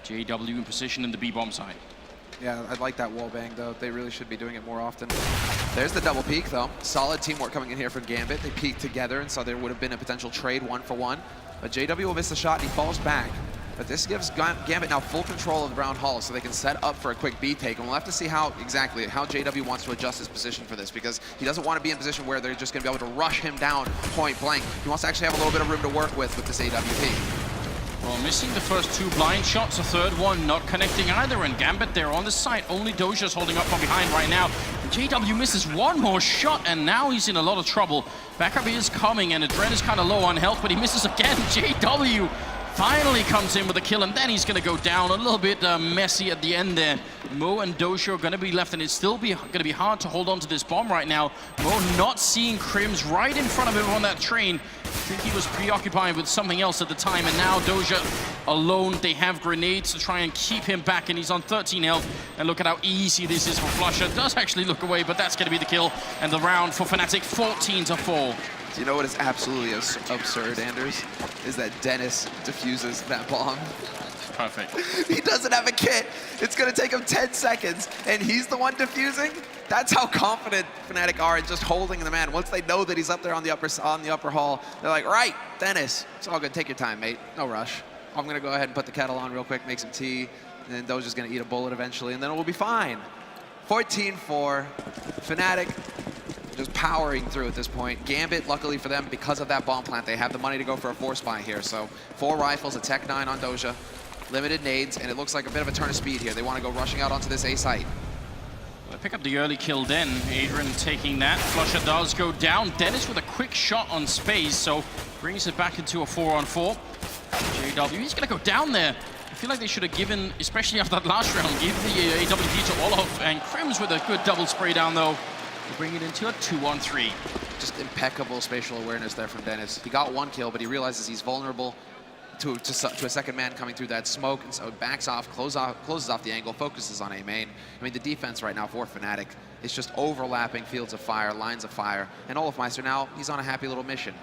JW in position in the B-bomb side. Yeah, I like that wall bang, though. They really should be doing it more often. There's the double peek, though. Solid teamwork coming in here from Gambit. They peeked together, and so there would have been a potential trade 1-for-1. But JW will miss the shot, and he falls back. But this gives Gambit now full control of the Brown Hall, so they can set up for a quick B take. And we'll have to see how JW wants to adjust his position for this, because he doesn't want to be in a position where they're just going to be able to rush him down point blank. He wants to actually have a little bit of room to work with this AWP. Well, missing the first 2 blind shots, the third one not connecting either, and Gambit there on the site. Only Doja's holding up from behind right now. And JW misses one more shot, and now he's in a lot of trouble. Backup is coming, and Adren is kind of low on health, but he misses again. JW finally comes in with a kill, and then he's going to go down a little bit messy at the end there. Mo and Doja are going to be left, and it's still going to be hard to hold on to this bomb right now. Mo not seeing Krims right in front of him on that train. think he was preoccupied with something else at the time, and now Doja alone. They have grenades to try and keep him back, and he's on 13 health. And look at how easy this is for Flusha. Does actually look away, but that's going to be the kill. And the round for Fnatic, 14-4. Do you know what is absolutely absurd, Anders? Is that Dennis defuses that bomb. Perfect. He doesn't have a kit. It's going to take him 10 seconds, and he's the one defusing? That's how confident Fnatic are in just holding the man. Once they know that he's up there on the upper hall, they're like, right, Dennis, it's all good. Take your time, mate. No rush. I'm going to go ahead and put the kettle on real quick, make some tea, and then Doja's going to eat a bullet eventually, and then it will be fine. 14-4. Fnatic just powering through at this point. Gambit, luckily for them, because of that bomb plant, they have the money to go for a force buy here. So 4 rifles, a Tech 9 on Doja, limited nades, and it looks like a bit of a turn of speed here. They want to go rushing out onto this A site. Well, pick up the early kill then. Adrian taking that. Flusha does go down. Dennis with a quick shot on space, so brings it back into a 4-on-4. JW, he's going to go down there. I feel like they should have given, especially after that last round, give the AWP to Olaf, and Crims with a good double spray down though. To bring it into a 2-on-3. Just impeccable spatial awareness there from Dennis. He got 1 kill, but he realizes he's vulnerable to a second man coming through that smoke, and so backs off, closes off the angle, focuses on A main. I mean, the defense right now for Fnatic is just overlapping fields of fire, lines of fire, and Olafmeister now, he's on a happy little mission,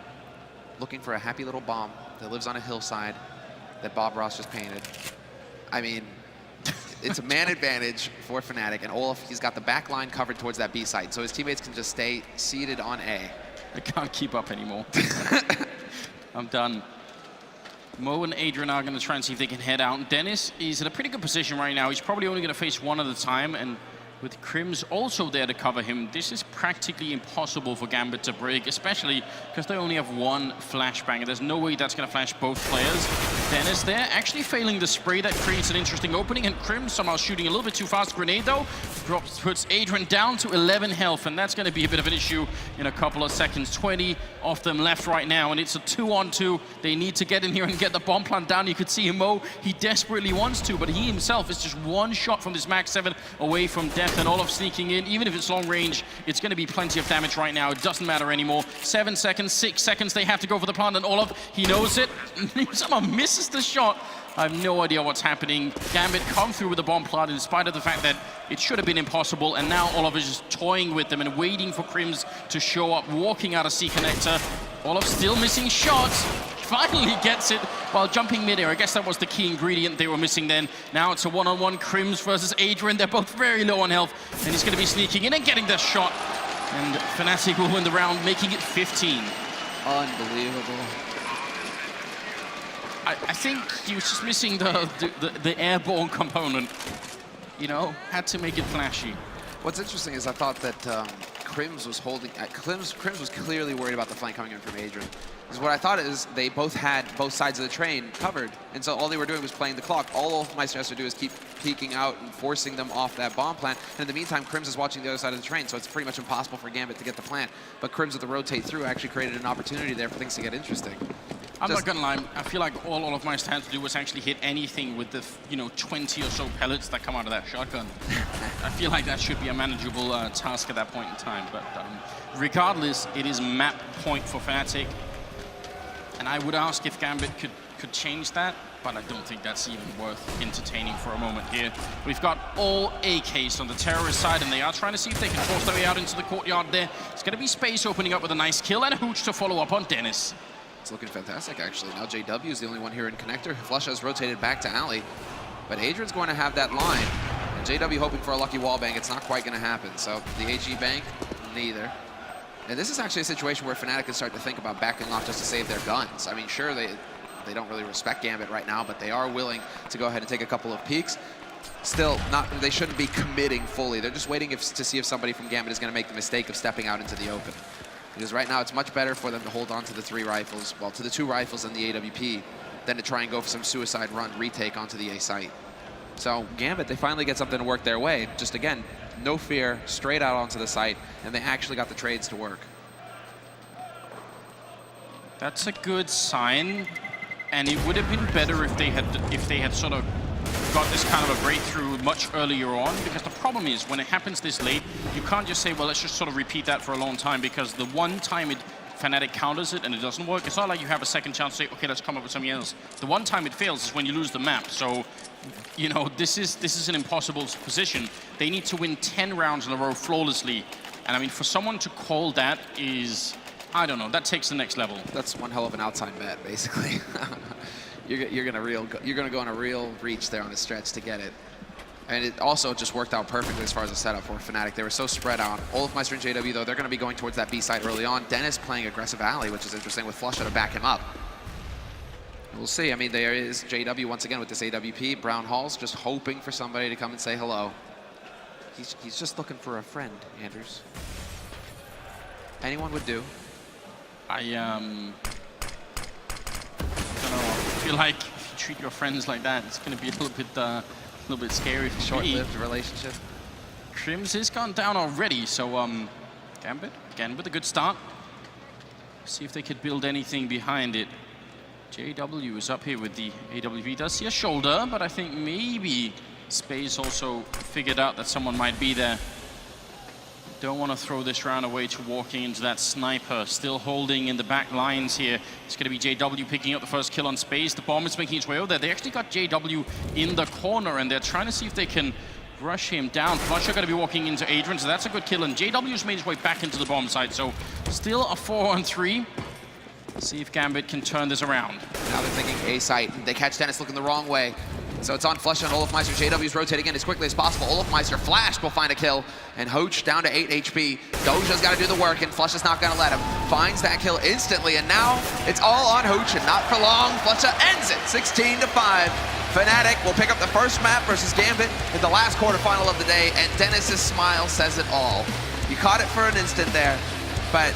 looking for a happy little bomb that lives on a hillside that Bob Ross just painted. I mean, it's a man advantage for Fnatic, and Olaf, he's got the back line covered towards that B site, so his teammates can just stay seated on A. I can't keep up anymore. I'm done. Mo and Adrian are going to try and see if they can head out. Dennis is in a pretty good position right now. He's probably only going to face one at a time, and with Crims also there to cover him, this is practically impossible for Gambit to break, especially because they only have 1 flashbang, and there's no way that's going to flash both players. Dennis there, actually failing the spray. That creates an interesting opening, and Crims somehow shooting a little bit too fast. Grenade, though, puts Adrian down to 11 health, and that's going to be a bit of an issue in a couple of seconds. 20 of them left right now, and it's a 2-on-2. They need to get in here and get the bomb plant down. You could see Mo, he desperately wants to, but he himself is just 1 shot from this Max 7 away from death. And Olaf sneaking in. Even if it's long range, it's going to be plenty of damage right now. It doesn't matter anymore. 7 seconds, 6 seconds, they have to go for the plant, and Olaf, he knows it. He somehow misses the shot. I have no idea what's happening. Gambit come through with the bomb plant in spite of the fact that it should have been impossible, and now Olaf is just toying with them and waiting for Crims to show up, walking out of C connector. Olaf still missing shots. Finally gets it while jumping mid-air. I guess that was the key ingredient they were missing then. Now it's a 1-on-1 Crims versus Adrian. They're both very low on health, and he's going to be sneaking in and getting the shot. And Fnatic will win the round, making it 15. Unbelievable. I think he was just missing the airborne component. You know, had to make it flashy. What's interesting is I thought that Crims was holding. Crims was clearly worried about the flank coming in from Adrian. Because what I thought is they both had both sides of the train covered, and so all they were doing was playing the clock. All Meister has to do is keep peeking out and forcing them off that bomb plant. And in the meantime, Crims is watching the other side of the train, so it's pretty much impossible for Gambit to get the plant. But Crims with the rotate through actually created an opportunity there for things to get interesting. I'm not gonna lie, I feel like all Olaf Meister had to do was actually hit anything with the 20 or so pellets that come out of that shotgun. I feel like that should be a manageable task at that point in time. But regardless, it is map point for Fnatic. And I would ask if Gambit could change that, but I don't think that's even worth entertaining for a moment here. We've got all AKs on the terrorist side, and they are trying to see if they can force their way out into the courtyard there. It's going to be space opening up with a nice kill and a hooch to follow up on Dennis. It's looking fantastic, actually. Now JW is the only one here in connector. Flusha has rotated back to alley, but Adrian's going to have that line. And JW hoping for a lucky wall bang. It's not quite going to happen. So the AG bank, neither. And this is actually a situation where Fnatic can start to think about backing off just to save their guns. I mean, sure, they don't really respect Gambit right now, but they are willing to go ahead and take a couple of peeks. Still, they shouldn't be committing fully. They're just waiting to see if somebody from Gambit is going to make the mistake of stepping out into the open. Because right now, it's much better for them to hold on to the 3 rifles, well, to the 2 rifles and the AWP, than to try and go for some suicide run retake onto the A site. So Gambit, they finally get something to work their way. Just again, no fear, straight out onto the site, and they actually got the trades to work. That's a good sign, and it would have been better if they had sort of got this kind of a breakthrough much earlier on, because the problem is when it happens this late, you can't just say, well, let's just sort of repeat that for a long time, because the one time it Fnatic counters it and it doesn't work, it's not like you have a second chance to say, okay, let's come up with something else. The one time it fails is when you lose the map. So, you know, this is an impossible position. They need to win 10 rounds in a row flawlessly. And I mean, for someone to call that is, I don't know, that takes the next level. That's one hell of an outside bet, basically. you're gonna go on a real reach there on a stretch to get it. And it also just worked out perfectly as far as the setup for Fnatic. They were so spread out. Olofmeister and JW, though, they're going to be going towards that B side early on. Dennis playing aggressive alley, which is interesting, with Flusha to back him up. We'll see. I mean, there is JW once again with this AWP. Brown Hall's just hoping for somebody to come and say hello. He's just looking for a friend, Anders. Anyone would do. I don't know. I feel like if you treat your friends like that, it's going to be a little bit scary for Short-lived relationship. Crims is gone down already, so Gambit, again with a good start. See if they could build anything behind it. JW is up here with the AWP. Does see a shoulder, but I think maybe Space also figured out that someone might be there. Don't want to throw this round away to walking into that sniper. Still holding in the back lines here. It's going to be JW picking up the first kill on Space. The bomb is making its way over there. They actually got JW in the corner, and they're trying to see if they can rush him down. Flusha going to be walking into Adrian, so that's a good kill. And JW's made his way back into the bomb site, so still a 4-on-3. See if Gambit can turn this around. Now they're thinking A site. They catch Dennis looking the wrong way. So it's on Flusha and Olofmeister. JW's rotating in as quickly as possible. Olofmeister flashed will find a kill. And Hooch down to 8 HP. Doja's got to do the work, and Flusha's not going to let him. Finds that kill instantly, and now it's all on Hooch, and not for long. Flusha ends it, 16-5. Fnatic will pick up the first map versus Gambit in the last quarterfinal of the day, and Dennis's smile says it all. You caught it for an instant there, but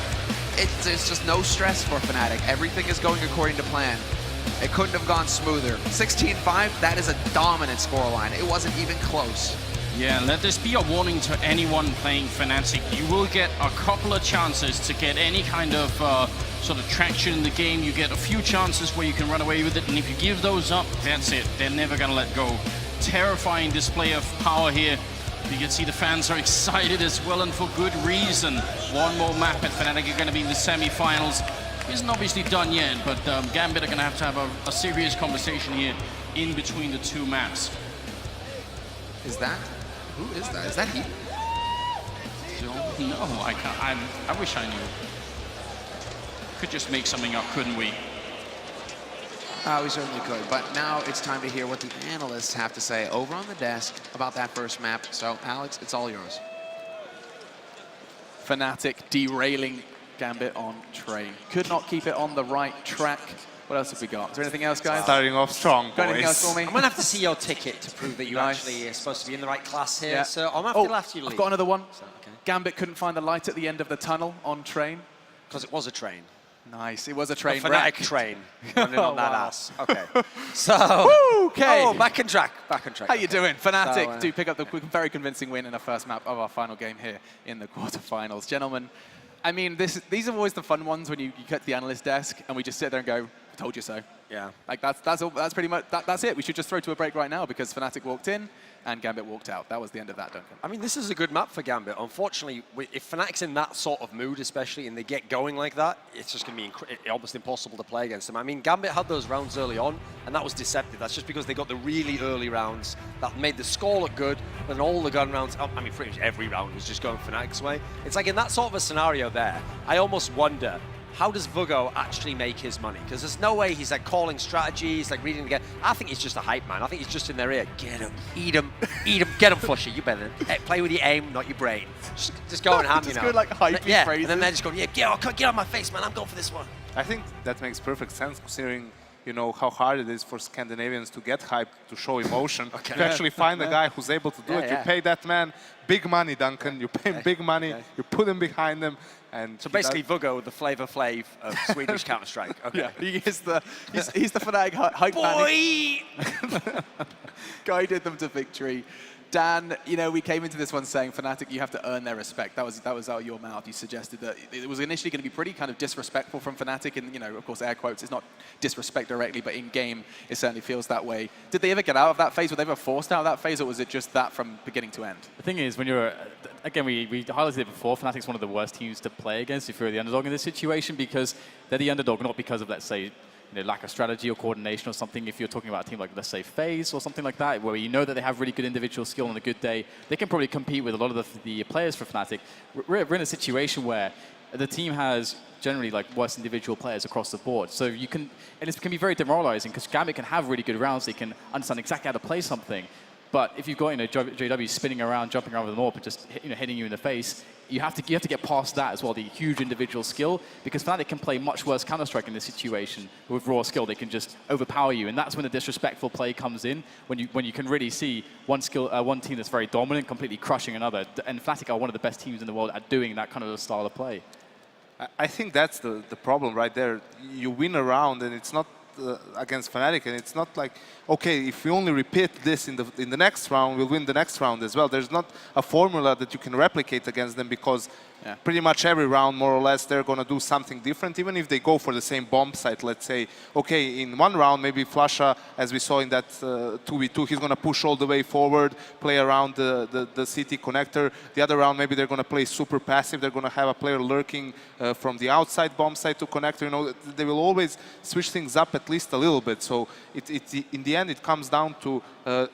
there's just no stress for Fnatic. Everything is going according to plan. It couldn't have gone smoother. 16-5, that is a dominant scoreline. It wasn't even close. Yeah, let this be a warning to anyone playing Fnatic. You will get a couple of chances to get any kind of sort of traction in the game. You get a few chances where you can run away with it, and if you give those up, that's it. They're never going to let go. Terrifying display of power here. You can see the fans are excited as well, and for good reason. One more map at Fnatic are going to be in the semi-finals. Isn't obviously done yet, but Gambit are going to have a serious conversation here in between the two maps. Is that? Who is that? Is that he? Don't know. I can't. I wish I knew. Could just make something up, couldn't we? We certainly could. But now it's time to hear what the analysts have to say over on the desk about that first map. So, Alex, it's all yours. Fnatic derailing Gambit on train. Could not keep it on the right track. What else have we got? Is there anything else, guys? Starting off strong, Got anything else for me? I'm going to have to see your ticket to prove that you actually are supposed to be in the right class here. So I'm going to have to laugh you leave. I've got another one. So, okay. Gambit couldn't find the light at the end of the tunnel on train. Because it was a train. Nice, it was a train A wreck. Fnatic train running on that ass. Okay. So, okay. Oh, back on track. How you doing? Fnatic do pick up the very convincing win in the first map of our final game here in the quarterfinals. Gentlemen, I mean, these are always the fun ones when you get to the analyst desk and we just sit there and go, I told you so. Yeah. Like that's pretty much, that's it. We should just throw to a break right now because Fnatic walked in and Gambit walked out. That was the end of that, Duncan. I mean, this is a good map for Gambit. Unfortunately, if Fnatic's in that sort of mood, especially, and they get going like that, it's just going to be almost impossible to play against them. I mean, Gambit had those rounds early on, and that was deceptive. That's just because they got the really early rounds that made the score look good, but then all the gun rounds, I mean, pretty much every round was just going Fnatic's way. It's like in that sort of a scenario there, I almost wonder, how does Vugo actually make his money? Because there's no way he's like calling strategies, like reading again. I think he's just a hype man. I think he's just in their ear. Get him, eat him, get him, Flusha. You better play with your aim, not your brain. Just go and ham, you know. Just good, like hypey phrases. And then they're just going, yeah, get on my face, man. I'm going for this one. I think that makes perfect sense considering, you know, how hard it is for Scandinavians to get hyped, to show emotion. Okay. To actually find a guy who's able to do it. You pay that man big money, Duncan. You pay him big money. You put him behind him. And so basically, Vugo, the Flavor Flav of Swedish Counter-Strike. Okay. Yeah, he's the Fnatic hype man. Guided them to victory. Dan, you know, we came into this one saying, Fnatic, you have to earn their respect. That was out of your mouth. You suggested that it was initially going to be pretty kind of disrespectful from Fnatic, and, you know, of course, air quotes, it's not disrespect directly, but in-game, it certainly feels that way. Did they ever get out of that phase? Were they ever forced out of that phase, or was it just that from beginning to end? The thing is, when you're, again, we highlighted it before, Fnatic's one of the worst teams to play against if you're the underdog in this situation, because they're the underdog not because of, let's say, lack of strategy or coordination or something. If you're talking about a team like, let's say, FaZe or something like that, where you know that they have really good individual skill on a good day, they can probably compete with a lot of the players for Fnatic. We're in a situation where the team has generally like worse individual players across the board. So you can, and it can be very demoralizing because Gambit can have really good rounds. They can understand exactly how to play something. But if you've got JW spinning around, jumping around with an AWP and just hitting you in the face, you have to get past that as well, the huge individual skill, because Fnatic can play much worse Counter-Strike in this situation. With raw skill, they can just overpower you, and that's when the disrespectful play comes in, when you can really see one team that's very dominant completely crushing another. And Fnatic are one of the best teams in the world at doing that kind of style of play. I think that's the problem right there. You win a round, and it's not against Fnatic, and it's not like, okay, if we only repeat this in the next round, we'll win the next round as well. There's not a formula that you can replicate against them, because pretty much every round, more or less, they're going to do something different. Even if they go for the same bomb site, let's say, okay, in one round, maybe Flasha, as we saw in that 2v2, he's going to push all the way forward, play around the CT connector. The other round, maybe they're going to play super passive. They're going to have a player lurking from the outside bomb site to connector. You know, they will always switch things up at least a little bit. So in the end, it comes down to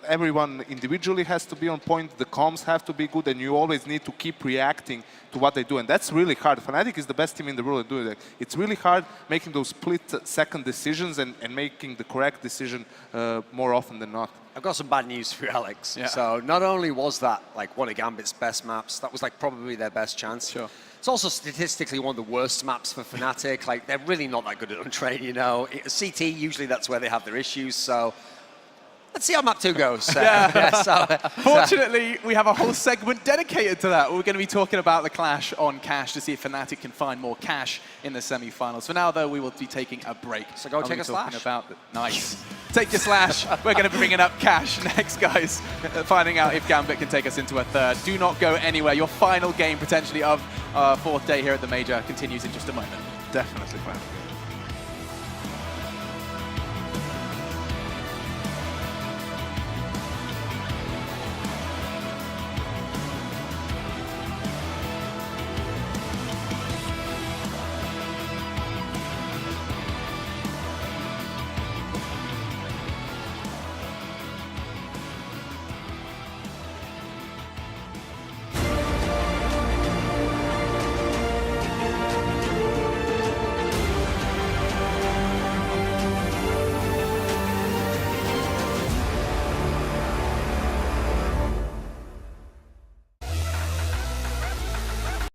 everyone individually has to be on point. The comms have to be good, and you always need to keep reacting to what they do, and that's really hard. Fnatic is the best team in the world at doing that. It's really hard making those split-second decisions and making the correct decision more often than not. I've got some bad news for you, Alex. Yeah. So not only was that like one of Gambit's best maps, that was like probably their best chance. Sure. It's also statistically one of the worst maps for Fnatic. Like, they're really not that good at Untrain, you know. CT, usually that's where they have their issues, so let's see how map 2 goes. Fortunately, we have a whole segment dedicated to that. We're going to be talking about the clash on Cash to see if Fnatic can find more cash in the semi-finals. For now, though, we will be taking a break. So go take a slash. Nice. Take your slash. We're going to be bringing up Cash next, guys. Finding out if Gambit can take us into a third. Do not go anywhere. Your final game, potentially, of our 4th day here at the Major continues in just a moment. Definitely, man.